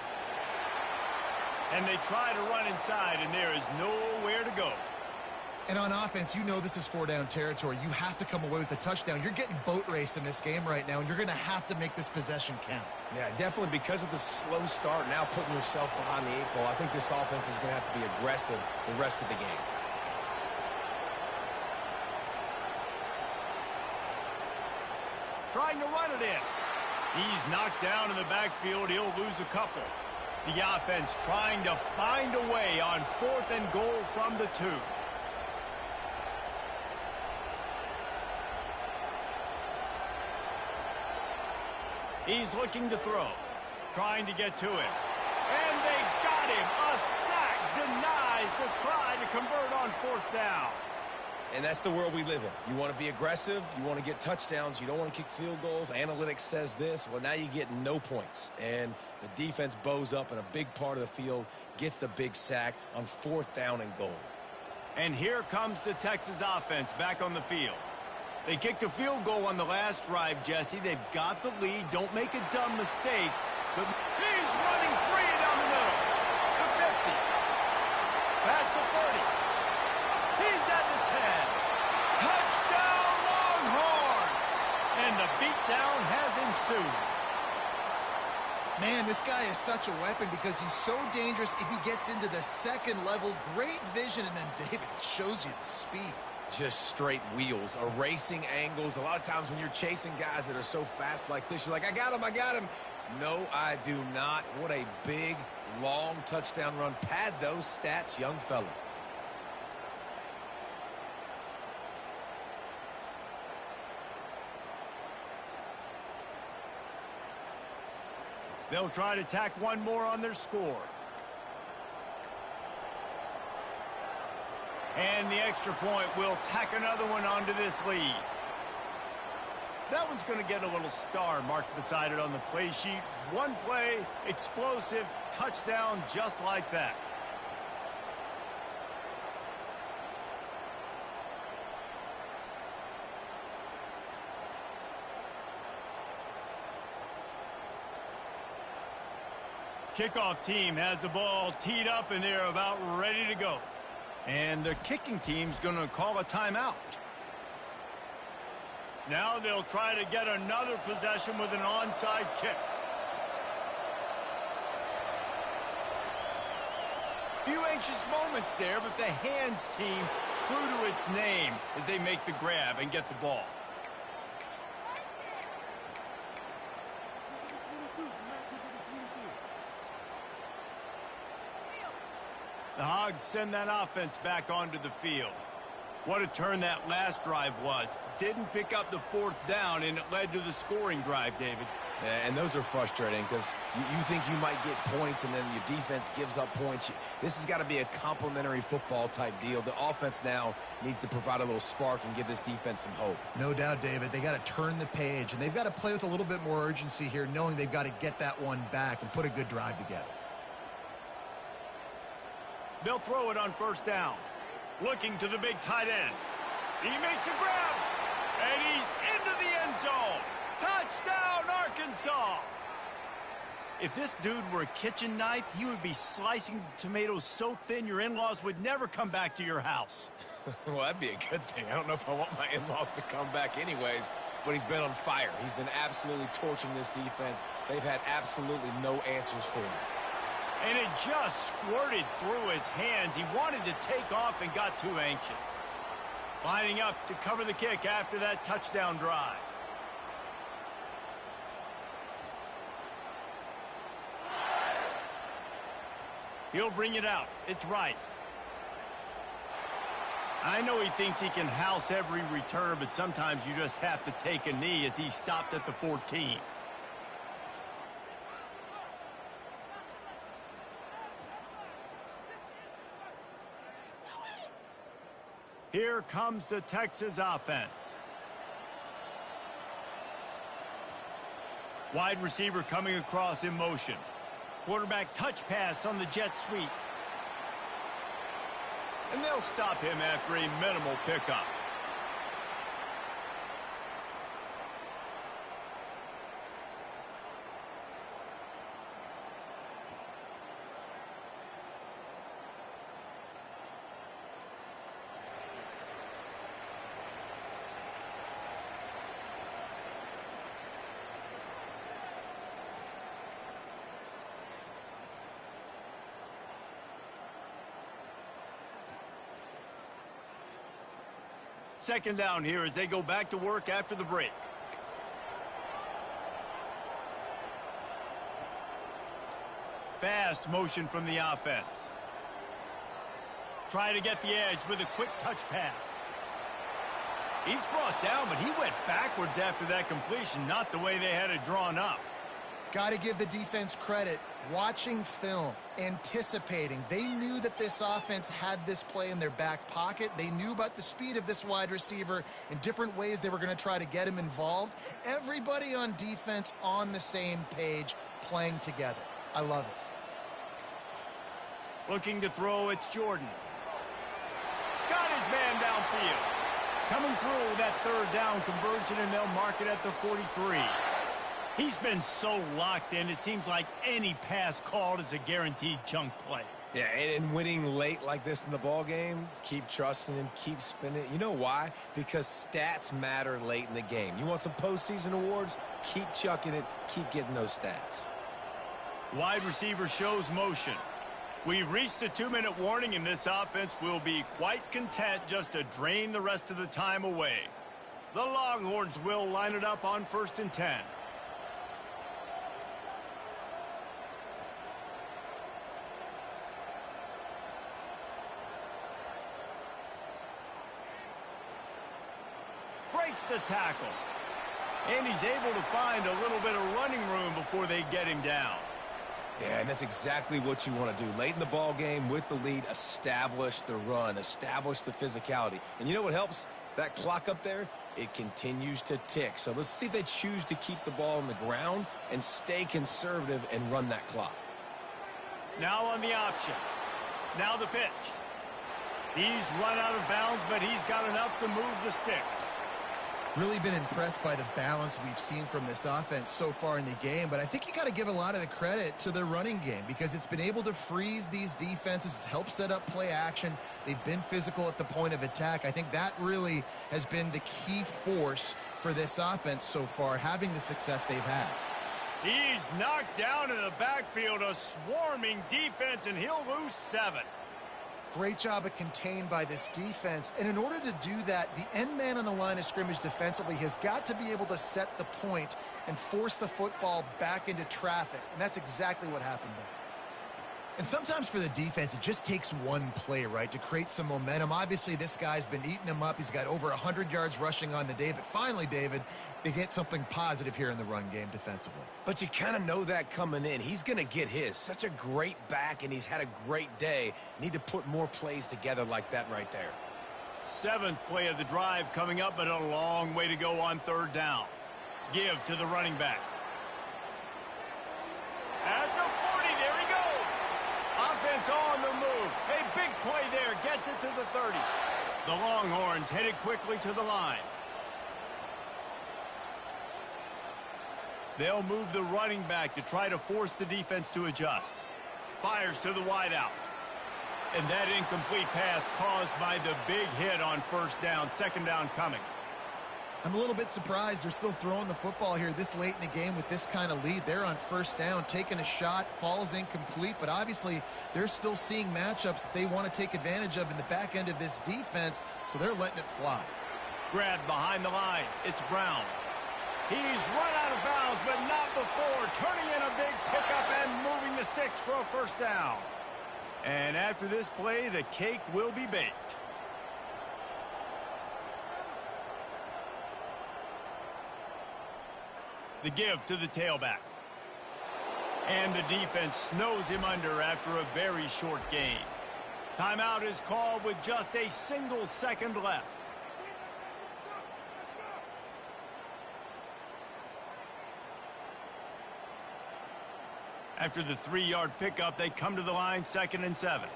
And they try to run inside, and there is nowhere to go. And on offense, you know this is 4-down territory. You have to come away with a touchdown. You're getting boat raced in this game right now, and you're going to have to make this possession count. Yeah, definitely because of the slow start, now putting yourself behind the 8-ball, I think this offense is going to have to be aggressive the rest of the game. Trying to run it in. He's knocked down in the backfield. He'll lose a couple. The offense trying to find a way on 4th and goal from the 2. He's looking to throw. Trying to get to him. And they got him. A sack denies the try to convert on 4th down. And that's the world we live in. You want to be aggressive. You want to get touchdowns. You don't want to kick field goals. Analytics says this. Well, now you get no points. And the defense bows up in a big part of the field, gets the big sack on 4th down and goal. And here comes the Texas offense back on the field. They kicked a field goal on the last drive, Jesse. They've got the lead. Don't make a dumb mistake. But he's running free down the middle. The 50. Past the 30. He's at the 10. Touchdown, Longhorns! And the beatdown has ensued. Man, this guy is such a weapon because he's so dangerous if he gets into the 2nd level. Great vision, and then David, it shows you the speed. Just straight wheels, erasing angles. A lot of times when you're chasing guys that are so fast like this, you're like, I got him, I got him. No, I do not. What a big, long touchdown run. Pad those stats, young fella. They'll try to tack one more on their score. And the extra point will tack another one onto this lead. That one's going to get a little star marked beside it on the play sheet. One play, explosive, touchdown just like that. Kickoff team has the ball teed up and they're about ready to go. And the kicking team's going to call a timeout. Now they'll try to get another possession with an onside kick. Few anxious moments there, but the hands team true to its name as they make the grab and get the ball. The Hogs send that offense back onto the field. What a turn that last drive was. Didn't pick up the 4th down, and it led to the scoring drive, David. Yeah, and those are frustrating because you think you might get points, and then your defense gives up points. This has got to be a complementary football type deal. The offense now needs to provide a little spark and give this defense some hope. No doubt, David. They got to turn the page, and they've got to play with a little bit more urgency here, knowing they've got to get that one back and put a good drive together. They'll throw it on 1st down. Looking to the big tight end. He makes a grab. And he's into the end zone. Touchdown, Arkansas. If this dude were a kitchen knife, he would be slicing tomatoes so thin your in-laws would never come back to your house. Well, that'd be a good thing. I don't know if I want my in-laws to come back anyways, but he's been on fire. He's been absolutely torching this defense. They've had absolutely no answers for him. And it just squirted through his hands. He wanted to take off and got too anxious. Lining up to cover the kick after that touchdown drive. He'll bring it out. It's right. I know he thinks he can house every return, but sometimes you just have to take a knee as he stopped at the 14. Here comes the Texas offense. Wide receiver coming across in motion. Quarterback touch pass on the jet sweep. And they'll stop him after a minimal pickup. Second down here as they go back to work after the break. Fast motion from the offense. Try to get the edge with a quick touch pass. He's brought down, but he went backwards after that completion, not the way they had it drawn up. Got to give the defense credit. Watching film, anticipating. They knew that this offense had this play in their back pocket. They knew about the speed of this wide receiver in different ways they were going to try to get him involved. Everybody on defense on the same page, playing together. I love it. Looking to throw, it's Jordan. Got his man downfield. Coming through that third down conversion, and they'll mark it at the 43. He's been so locked in, it seems like any pass called is a guaranteed chunk play. Yeah, and winning late like this in the ball game, keep trusting him, keep spinning. You know why? Because stats matter late in the game. You want some postseason awards? Keep chucking it, keep getting those stats. Wide receiver shows motion. We've reached the 2-minute warning, and this offense will be quite content just to drain the rest of the time away. The Longhorns will line it up on 1st and 10. Breaks the tackle. And he's able to find a little bit of running room before they get him down. Yeah, and that's exactly what you want to do. Late in the ball game with the lead, establish the run, establish the physicality. And you know what helps? That clock up there, it continues to tick. So let's see if they choose to keep the ball on the ground and stay conservative and run that clock. Now on the option. Now the pitch. He's run out of bounds, but he's got enough to move the sticks. Really been impressed by the balance we've seen from this offense so far in the game, but I think you got to give a lot of the credit to the running game because it's been able to freeze these defenses, it's helped set up play action. They've been physical at the point of attack. I think that really has been the key force for this offense so far, having the success they've had. He's knocked down in the backfield, a swarming defense, and he'll lose 7. Great job of contained by this defense. And in order to do that, the end man on the line of scrimmage defensively has got to be able to set the point and force the football back into traffic. And that's exactly what happened there. And sometimes for the defense, it just takes one play, right, to create some momentum. Obviously, this guy's been eating him up. He's got over 100 yards rushing on the day. But finally, David, they get something positive here in the run game defensively. But you kind of know that coming in. He's going to get his. Such a great back, and he's had a great day. Need to put more plays together like that right there. 7th play of the drive coming up, but a long way to go on 3rd down. Give to the running back. At the 40, there he goes. Offense on the move. A big play there. Gets it to the 30. The Longhorns headed quickly to the line. They'll move the running back to try to force the defense to adjust. Fires to the wideout. And that incomplete pass caused by the big hit on 1st down. 2nd down coming. I'm a little bit surprised they're still throwing the football here this late in the game with this kind of lead. They're on 1st down, taking a shot, falls incomplete, but obviously they're still seeing matchups that they want to take advantage of in the back end of this defense, so they're letting it fly. Grabbed behind the line. It's Brown. He's run out of bounds, but not before turning in a big pickup and moving the sticks for a 1st down. And after this play, the cake will be baked. The give to the tailback. And the defense snows him under after a very short gain. Timeout is called with just a single second left. After the 3-yard pickup, they come to the line 2nd and 7.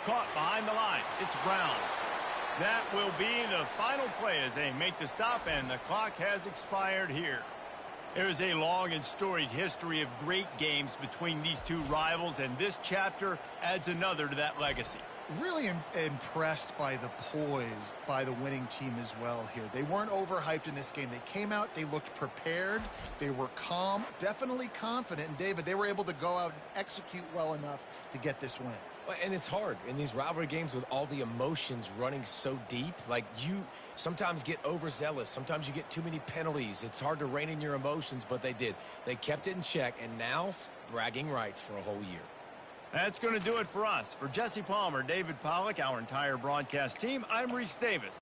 Caught behind the line. It's Brown. That will be the final play as they make the stop, and the clock has expired here. There is a long and storied history of great games between these two rivals, and this chapter adds another to that legacy. Really impressed by the poise by the winning team as well here. They weren't overhyped in this game. They came out, they looked prepared, they were calm, definitely confident, and David, they were able to go out and execute well enough to get this win. And it's hard in these rivalry games with all the emotions running so deep. Like, you sometimes get overzealous. Sometimes you get too many penalties. It's hard to rein in your emotions, but they did. They kept it in check, and now bragging rights for a whole year. That's going to do it for us. For Jesse Palmer, David Pollack, our entire broadcast team, I'm Reese Davis.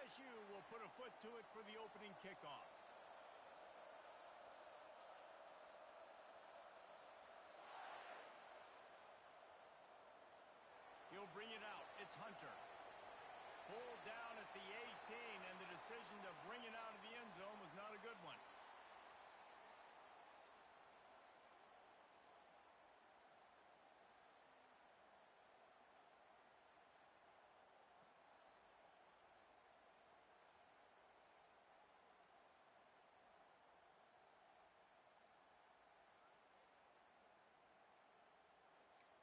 LSU will put a foot to it for the opening kickoff. He'll bring it out. It's Hunter. Pulled down at the 18, and the decision to bring it out of the end zone was not a good one.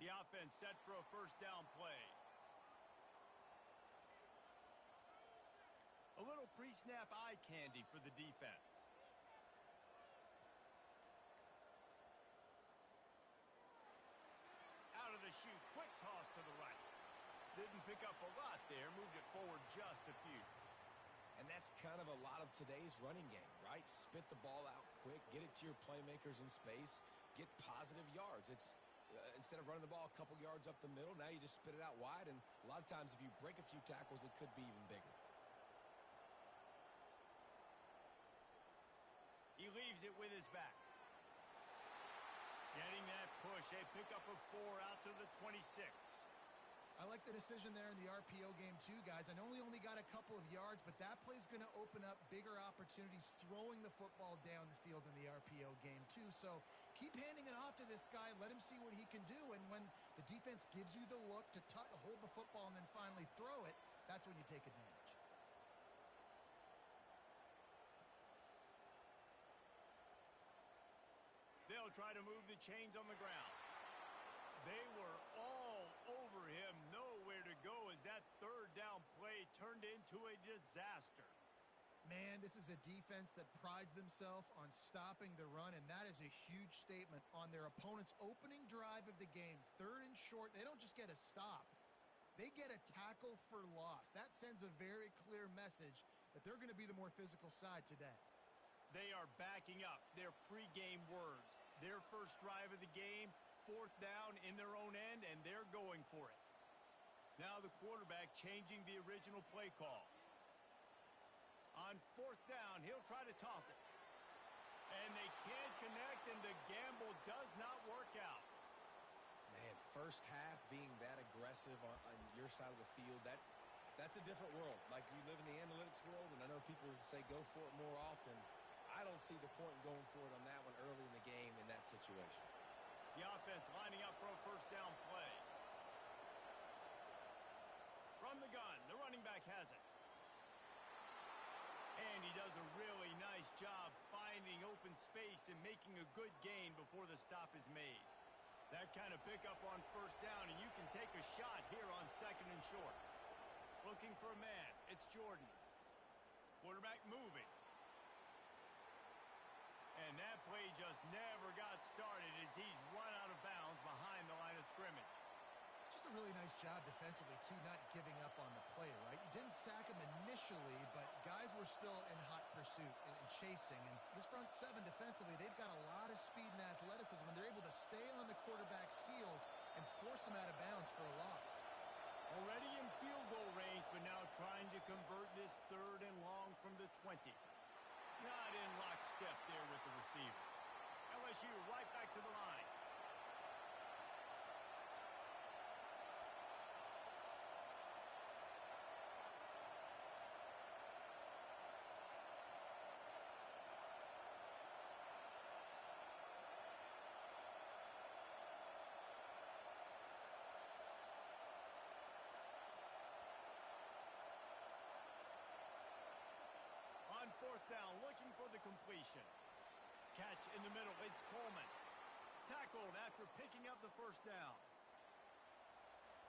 The offense set for a first down play. A little pre-snap eye candy for the defense. Out of the chute, quick toss to the right. Didn't pick up a lot there, moved it forward just a few. And that's kind of a lot of today's running game, right? Spit the ball out quick, get it to your playmakers in space, get positive yards. It's instead of running the ball a couple yards up the middle, now you just spit it out wide, and a lot of times if you break a few tackles, it could be even bigger. He leaves it with his back. Getting that push, a pickup of 4 out to the 26. I like the decision there in the RPO game too, guys. I know he only got a couple of yards, but that play's going to open up bigger opportunities throwing the football down the field in the RPO game too. So keep handing it off to this guy. Let him see what he can do. And when the defense gives you the look to hold the football and then finally throw it, that's when you take advantage. They'll try to move the chains on the ground. They were all over him, nowhere to go as that third down play turned into a disaster. Man, this is a defense that prides themselves on stopping the run, and that is a huge statement on their opponent's opening drive of the game. 3rd and short, they don't just get a stop. They get a tackle for loss. That sends a very clear message that they're going to be the more physical side today. They are backing up their pregame words. Their first drive of the game, 4th down in their own end, and they're going for it. Now the quarterback changing the original play call. On 4th down, he'll try to toss it. And they can't connect, and the gamble does not work out. Man, first half being that aggressive on your side of the field, that's a different world. Like, you live in the analytics world, and I know people say go for it more often. I don't see the point in going for it on that one early in the game in that situation. The offense lining up for a first down play. From the gun, the running back has it. And he does a really nice job finding open space and making a good gain before the stop is made. That kind of pickup on first down, and you can take a shot here on 2nd and short. Looking for a man. It's Jordan. Quarterback moving. And that play just never got started as he's run out of bounds behind the line of scrimmage. Just a really nice job defensively, too, not giving up on the play, right? You didn't sack him initially, but guys were still in hot pursuit and chasing. And this front 7 defensively, they've got a lot of speed and athleticism, and they're able to stay on the quarterback's heels and force him out of bounds for a loss. Already in field goal range, but now trying to convert this 3rd and long from the 20. Not in lockstep there with the receiver. LSU right back to the line. On 4th down, looking for the completion. Catch in the middle, it's Coleman. Tackled after picking up the first down.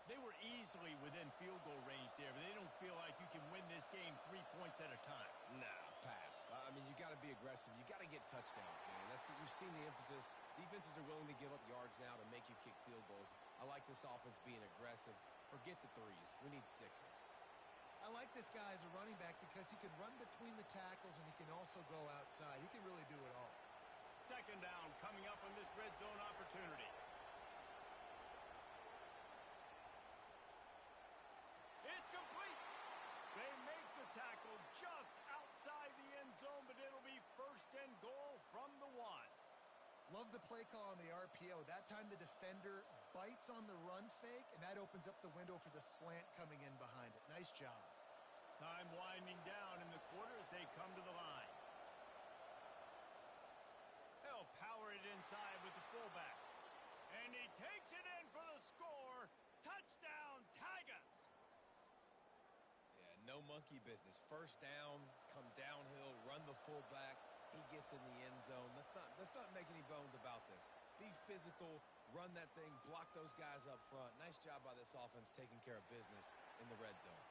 They were easily within field goal range there, but they don't feel like you can win this game 3 points at a time. No, pass. I mean, you got to be aggressive. You got to get touchdowns, man. You've seen the emphasis. Defenses are willing to give up yards now to make you kick field goals. I like this offense being aggressive. Forget the 3s. We need 6s. I like this guy as a running back because he can run between the tackles and he can also go outside. He can really do it all. 2nd down coming up on this red zone opportunity. It's complete. They make the tackle just outside the end zone, but it'll be 1st and goal from the 1. Love the play call on the RPO. That time the defender bites on the run fake, and that opens up the window for the slant coming in behind it. Nice job. Time winding down in the quarter as they come to the line. They'll power it inside with the fullback. And he takes it in for the score. Touchdown, Tigers! Yeah, no monkey business. First down, come downhill, run the fullback. He gets in the end zone. Let's not make any bones about this. Be physical, run that thing, block those guys up front. Nice job by this offense taking care of business in the red zone.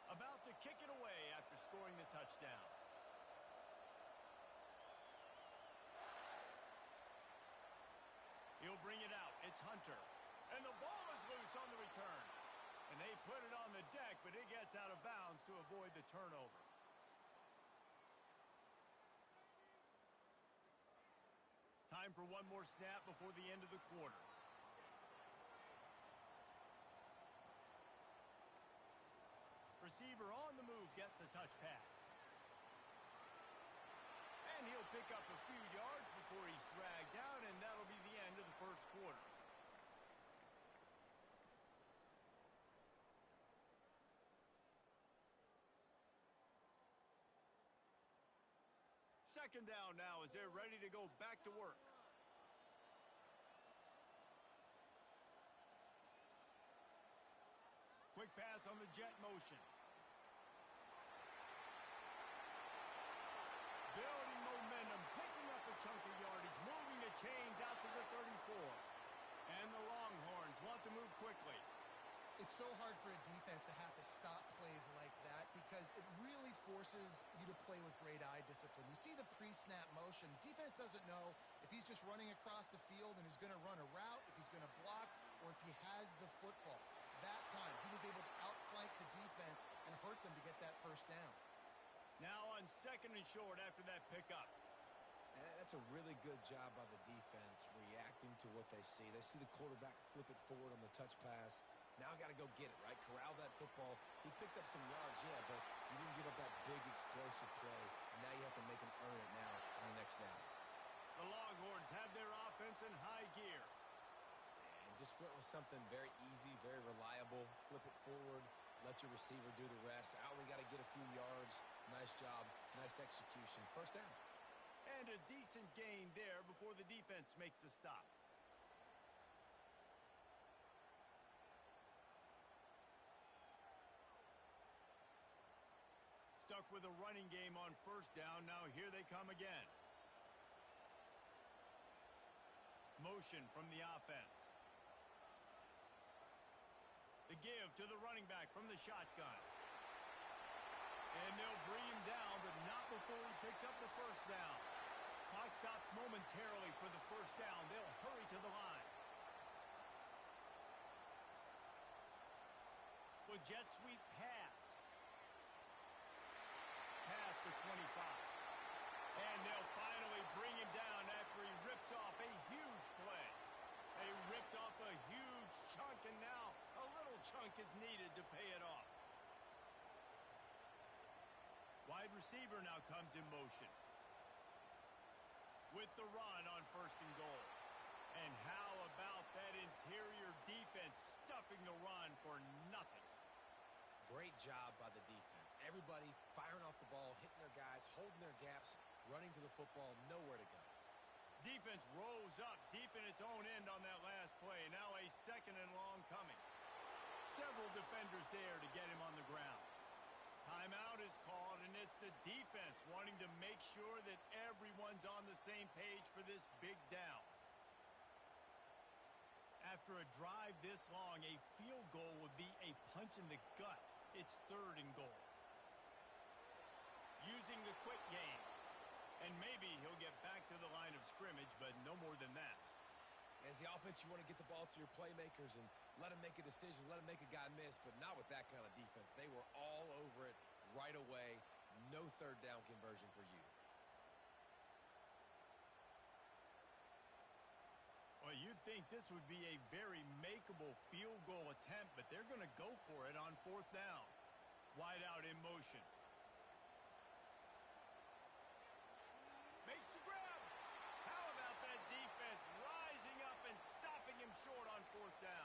About to kick it away after scoring the touchdown. He'll bring it out. It's Hunter. And the ball is loose on the return. And they put it on the deck, but it gets out of bounds to avoid the turnover. Time for one more snap before the end of the quarter. Receiver on the move gets the touch pass. And he'll pick up a few yards before he's dragged down, and that'll be the end of the first quarter. Second down now as they're ready to go back to work. Quick pass on the jet motion. Building momentum, picking up a chunk of yardage, moving the chains out to the 34. And the Longhorns want to move quickly. It's so hard for a defense to have to stop plays like that because it really forces you to play with great eye discipline. You see the pre-snap motion. Defense doesn't know if he's just running across the field and he's going to run a route, if he's going to block, or if he has the football. That time, he was able to outflank the defense and hurt them to get that first down. Now on second and short after that pickup. That's a really good job by the defense reacting to what they see. They see the quarterback flip it forward on the touch pass. Now I got to go get it, right? Corral that football. He picked up some yards, yeah, but you didn't give up that big explosive play. And now you have to make him earn it now on the next down. The Longhorns have their offense in high gear. And just went with something very easy, very reliable. Flip it forward. Let your receiver do the rest. I only got to get a few yards. Nice job. Nice execution. First down. And a decent gain there before the defense makes the stop. Stuck with a running game on first down. Now here they come again. Motion from the offense. The give to the running back from the shotgun. And they'll bring him down, but not before he picks up the first down. Clock stops momentarily for the first down. They'll hurry to the line. With jet sweep pass. Pass for 25. And they'll finally bring him down after he rips off a huge play. They ripped off a huge chunk, and now a little chunk is needed to pay it off. Wide receiver now comes in motion. With the run on first and goal. And how about that interior defense stuffing the run for nothing? Great job by the defense. Everybody firing off the ball, hitting their guys, holding their gaps, running to the football, nowhere to go. Defense rose up deep in its own end on that last play. Now a second and long coming. Several defenders there to get him on the ground. Timeout is called, and it's the defense wanting to make sure that everyone's on the same page for this big down. After a drive this long, a field goal would be a punch in the gut. It's third and goal. Using the quick game. And maybe he'll get back to the line of scrimmage, but no more than that. As the offense, you want to get the ball to your playmakers and let them make a decision, let them make a guy miss, but not with that kind of defense. They were all over it right away. No third down conversion for you. Well, you'd think this would be a very makeable field goal attempt, but they're going to go for it on fourth down. Wide out in motion. Makes the grab. How about that defense rising up and stopping him short on fourth down?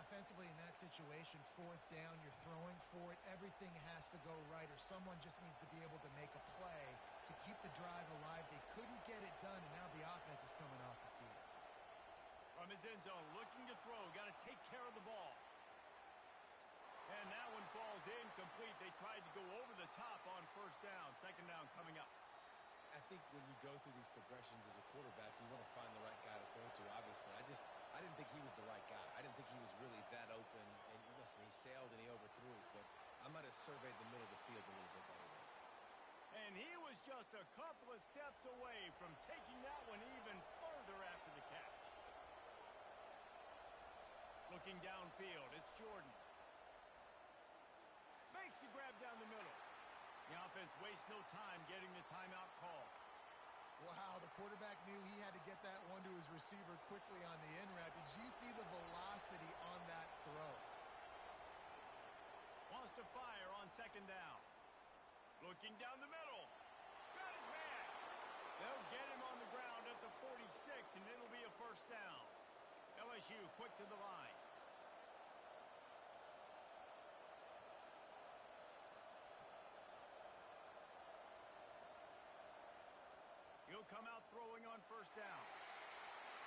offensively in that situation, fourth down, you're throwing for it, everything has to go right, or someone just needs to be able to make a play to keep the drive alive. They couldn't get it done, and now the offense is coming off the field. From his end zone, looking to throw, got to take care of the ball. And that one falls incomplete. They tried to go over the top on first down. Second down coming up. I think when you go through these progressions as a quarterback, you want to find the right guy to throw to, obviously. I didn't think he was the right guy. I didn't think he was really that open. And listen, he sailed and he overthrew it, but I might have surveyed the middle of the field a little bit better there. And he was just a couple of steps away from taking that one even further after the catch. Looking downfield, it's Jordan. Makes the grab down the middle. The offense wastes no time getting the timeout call. Wow, the quarterback knew he had to get that one to his receiver quickly on the in route. Did you see the velocity on that throw? Wants to fire on second down. Looking down the middle. Got his man. They'll get him on the ground at the 46, and it'll be a first down. LSU quick to the line. He'll come out throwing on first down.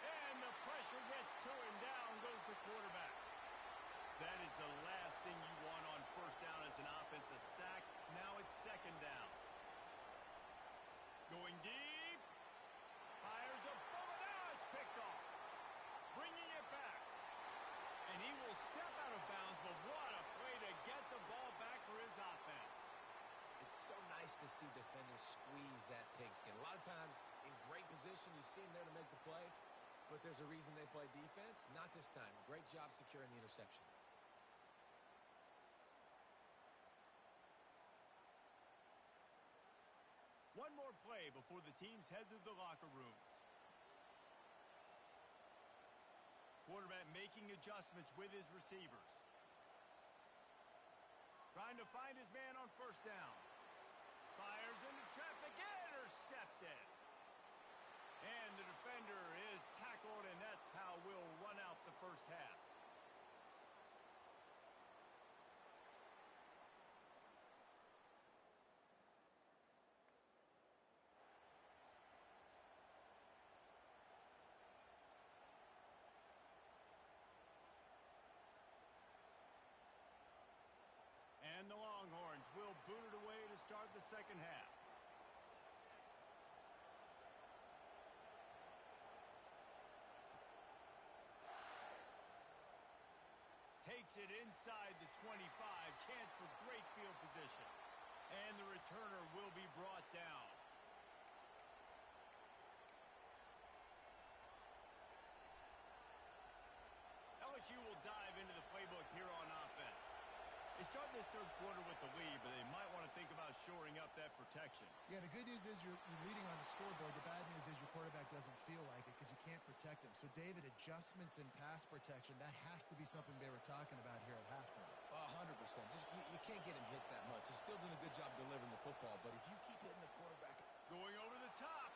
And the pressure gets to him. Down goes the quarterback. That is the last thing you want on first down as an offensive sack. Now it's second down. Going deep. Fires a bullet. Now it's picked off. Bringing it back. And he will step out of bounds, but what a play to get the ball back for his offense. It's so nice to see defenders squeeze that pigskin. A lot of times in great position, you see him there to make the play, but there's a reason they play defense. Not this time. Great job securing the interception. One more play before the teams head to the locker rooms. Quarterback making adjustments with his receivers. Trying to find his man on first down. Fires into traffic, intercepted. And the defender is tackled, and that's how we'll run out the first half. And the Longhorns will boot it away to start the second half. Takes it inside the 25. Chance for great field position. And the returner will be brought down. LSU will dive into the playbook here on offense. They start this third quarter with the lead, but they might want to think about shoring up that protection. Yeah, the good news is you're leading on the scoreboard. The bad news is your quarterback doesn't feel like it because you can't protect him. So, David, adjustments in pass protection, that has to be something they were talking about here at halftime. 100%. Just you can't get him hit that much. He's still doing a good job delivering the football, but if you keep hitting the quarterback. Going over the top.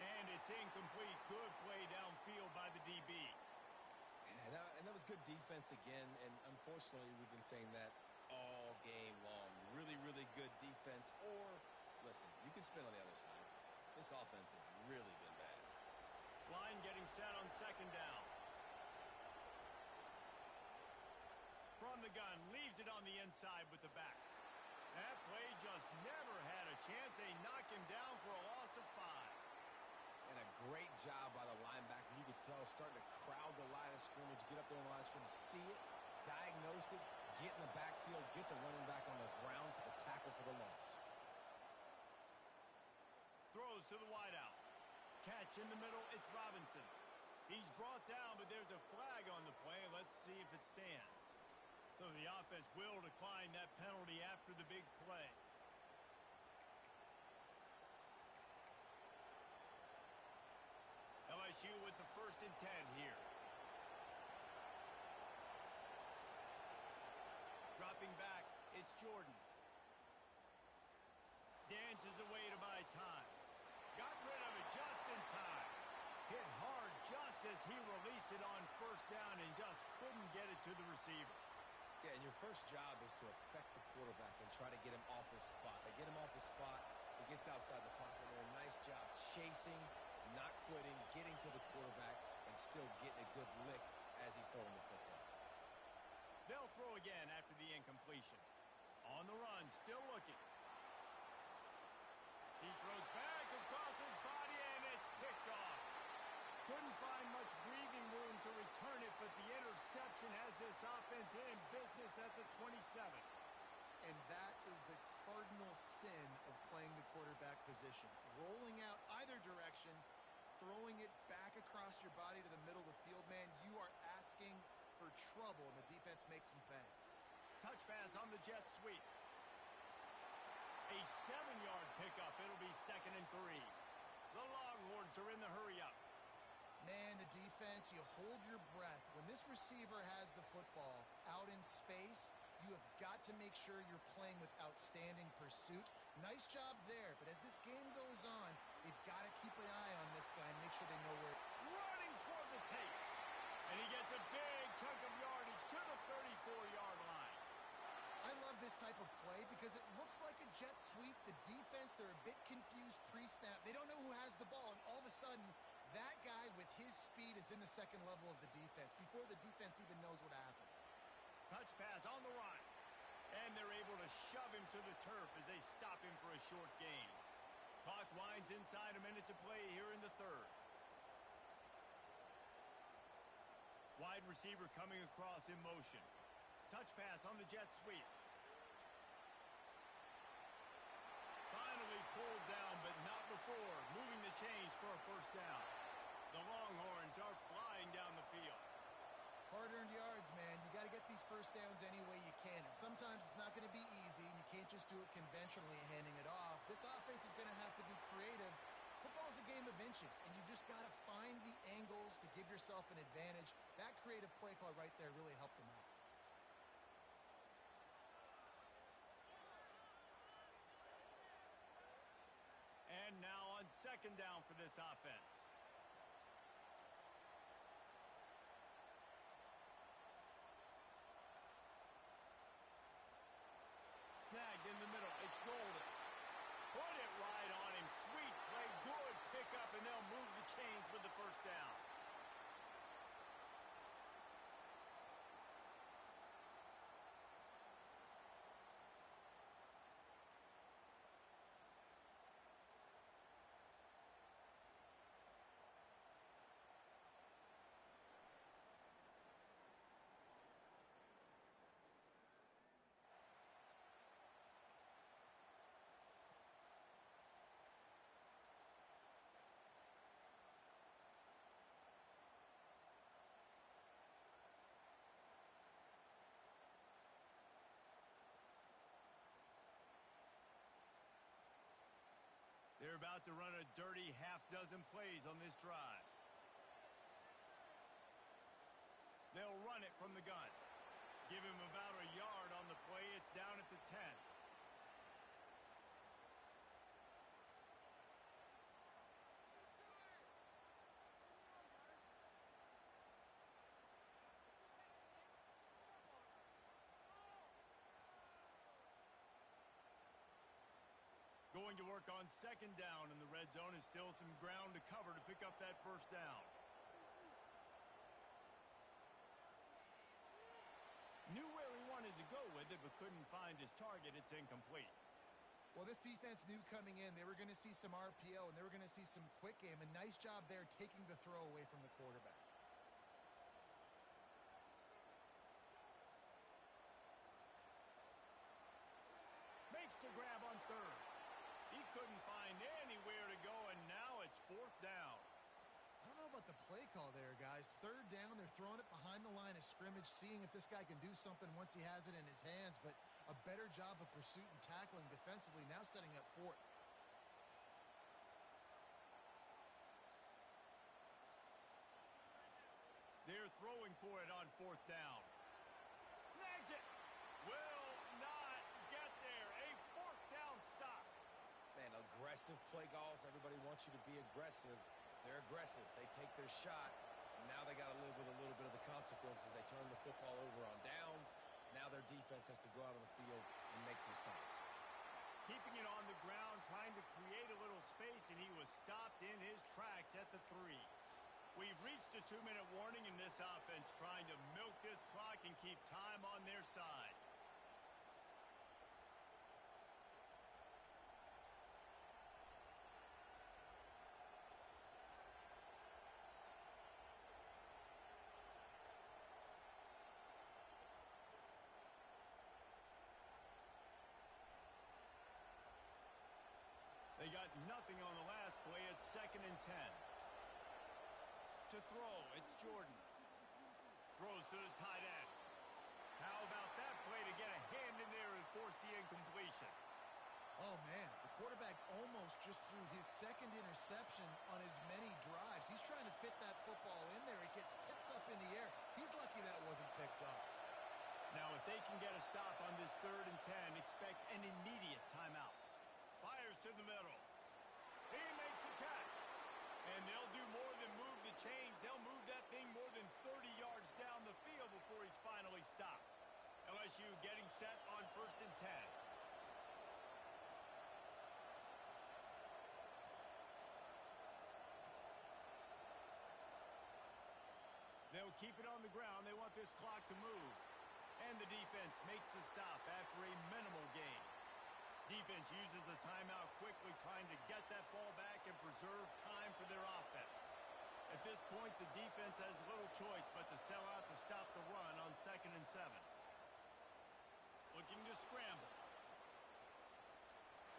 And it's incomplete. Good play downfield by the DB. And that was good defense again, and unfortunately, we've been saying that all game long. Really, really good defense, or, listen, you can spin on the other side. This offense has really been bad. Line getting set on second down. From the gun, leaves it on the inside with the back. That play just never had a chance. They knock him down for a loss of 5. And a great job by the linebacker. You could tell starting to crowd the line of scrimmage, get up there in the line of scrimmage, see it, diagnose it, get in the backfield, get the running back on the ground for the tackle for the loss. Throws to the wideout. Catch in the middle, it's Robinson. He's brought down, but there's a flag on the play. Let's see if it stands. So the offense will decline that penalty after the big play. LSU with the 1st and 10 here. Dropping back, it's Jordan. Dances away to buy time. Got rid of it just in time. Hit hard just as he released it on first down, and to the receiver. Yeah, and your first job is to affect the quarterback and try to get him off his spot. They get him off his spot, he gets outside the pocket, and a nice job chasing, not quitting, getting to the quarterback, and still getting a good lick as he's throwing the football. They'll throw again after the incompletion. On the run, still looking. He throws back across his body, and it's picked off. Couldn't find much breathing room to return it, but the interception has this offense in business at the 27. And that is the cardinal sin of playing the quarterback position. Rolling out either direction, throwing it back across your body to the middle of the field, man, you are asking for trouble, and the defense makes them pay. Touch pass on the jet sweep. A 7-yard pickup. It'll be 2nd and 3. The Longhorns are in the hurry-up. Man, the defense, you hold your breath. When this receiver has the football out in space, you have got to make sure you're playing with outstanding pursuit. Nice job there, but as this game goes on, they've got to keep an eye on this guy and make sure they know where. Running toward the tape. And he gets a big chunk of yardage to the 34-yard line. I love this type of play because it looks like a jet sweep. The defense, they're a bit confused pre-snap. They don't know who has the ball, and all of a sudden, that guy with his speed is in the second level of the defense before the defense even knows what happened. Touch pass on the run. And they're able to shove him to the turf as they stop him for a short gain. Clock winds inside, a minute to play here in the third. Wide receiver coming across in motion. Touch pass on the jet sweep. Finally pulled down, but not before. Moving the chains for a first down. The Longhorns are flying down the field. Hard-earned yards, man. You got to get these first downs any way you can. And sometimes it's not going to be easy, and you can't just do it conventionally handing it off. This offense is going to have to be creative. Football is a game of inches, and you've just got to find the angles to give yourself an advantage. That creative play call right there really helped them out. And now on 2nd down for this offense. Snagged in the middle. It's Golden. Put it right on him. Sweet play. Good pickup, and they'll move the chains with the first down. They're about to run a dirty half-dozen plays on this drive. They'll run it from the gun. Give him about a yard on the play. It's down at the 10. Going to work on 2nd down, and the red zone is still some ground to cover to pick up that first down. Knew where he wanted to go with it, but couldn't find his target. It's incomplete. Well, this defense knew coming in they were going to see some RPO, and they were going to see some quick game. A nice job there taking the throw away from the quarterback. Makes the grab on 3rd. He couldn't find anywhere to go, and now it's 4th down. I don't know about the play call there, guys. 3rd down, they're throwing it behind the line of scrimmage, seeing if this guy can do something once he has it in his hands, but a better job of pursuit and tackling defensively, now setting up 4th. They're throwing for it on 4th down. Snags it. Will not get there. A 4th down stop. Man, aggressive play calls. Everybody wants you to be aggressive. They're aggressive. They take their shot. Now they got to live with a little bit of the consequences. They turn the football over defense has to go out on the field and make some stops. Keeping it on the ground, trying to create a little space, and he was stopped in his tracks at the 3. We've reached a 2-minute warning in this offense, trying to milk this clock and keep time on their side. They got nothing on the last play. It's 2nd and 10. To throw, it's Jordan. Throws to the tight end. How about that play to get a hand in there and force the incompletion? Oh, man, the quarterback almost just threw his 2nd interception on as many drives. He's trying to fit that football in there. It gets tipped up in the air. He's lucky that wasn't picked off. Now, if they can get a stop on this 3rd and 10, expect an immediate timeout. Fires to the middle. He makes the catch. And they'll do more than move the chains. They'll move that thing more than 30 yards down the field before he's finally stopped. LSU getting set on 1st and 10. They'll keep it on the ground. They want this clock to move. And the defense makes the stop after a minimal gain. Defense uses a timeout quickly, trying to get that ball back and preserve time for their offense. At this point, the defense has little choice but to sell out to stop the run on 2nd and 7. Looking to scramble.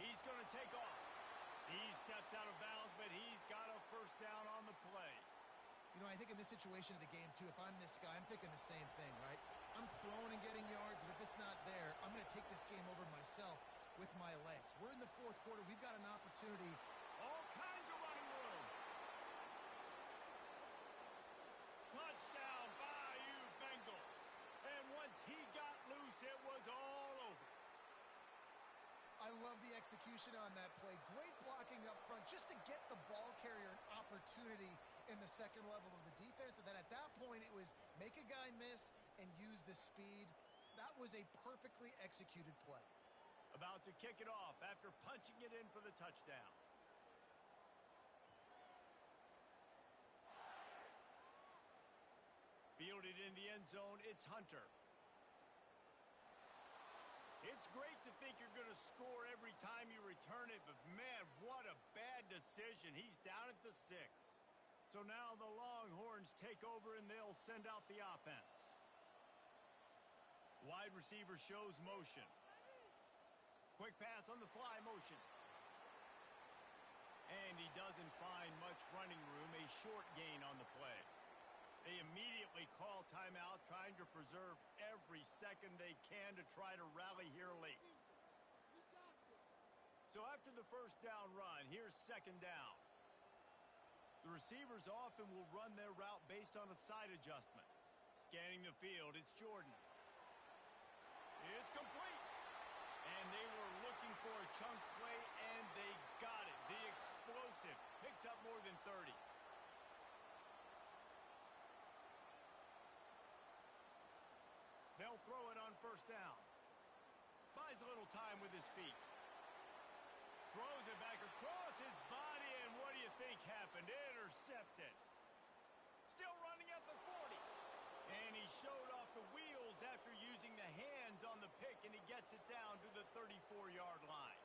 He's going to take off. He steps out of bounds, but he's got a 1st down on the play. You know, I think in this situation of the game, too, if I'm this guy, I'm thinking the same thing, right? I'm throwing and getting yards, and if it's not there, I'm going to take this game over myself with my legs. We're in the 4th quarter. We've got an opportunity. All kinds of running room. Touchdown, Bayou Bengals. And once he got loose, it was all over. I love the execution on that play. Great blocking up front just to get the ball carrier an opportunity in the 2nd level of the defense. And then at that point, it was make a guy miss and use the speed. That was a perfectly executed play. About to kick it off after punching it in for the touchdown. Fielded in the end zone, it's Hunter. It's great to think you're going to score every time you return it, but man, what a bad decision. He's down at the 6. So now the Longhorns take over and they'll send out the offense. Wide receiver shows motion. Quick pass on the fly motion. And he doesn't find much running room. A short gain on the play. They immediately call timeout, trying to preserve every second they can to try to rally here late. So after the 1st down run, here's 2nd down. The receivers often will run their route based on a side adjustment. Scanning the field, it's Jordan. It's complete. And they were looking for a chunk play, and they got it. The explosive picks up more than 30. They'll throw it on 1st down. Buys a little time with his feet. Throws it back across his body, and what do you think happened? Intercepted. Still running at the 40. And he showed off the wheels after using the hands on the pick, and he gets it down to the 34-yard line.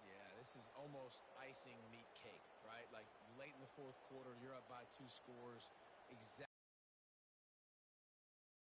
Yeah, this is almost icing meat cake, right? Like late in the 4th quarter, you're up by 2 scores. Exactly.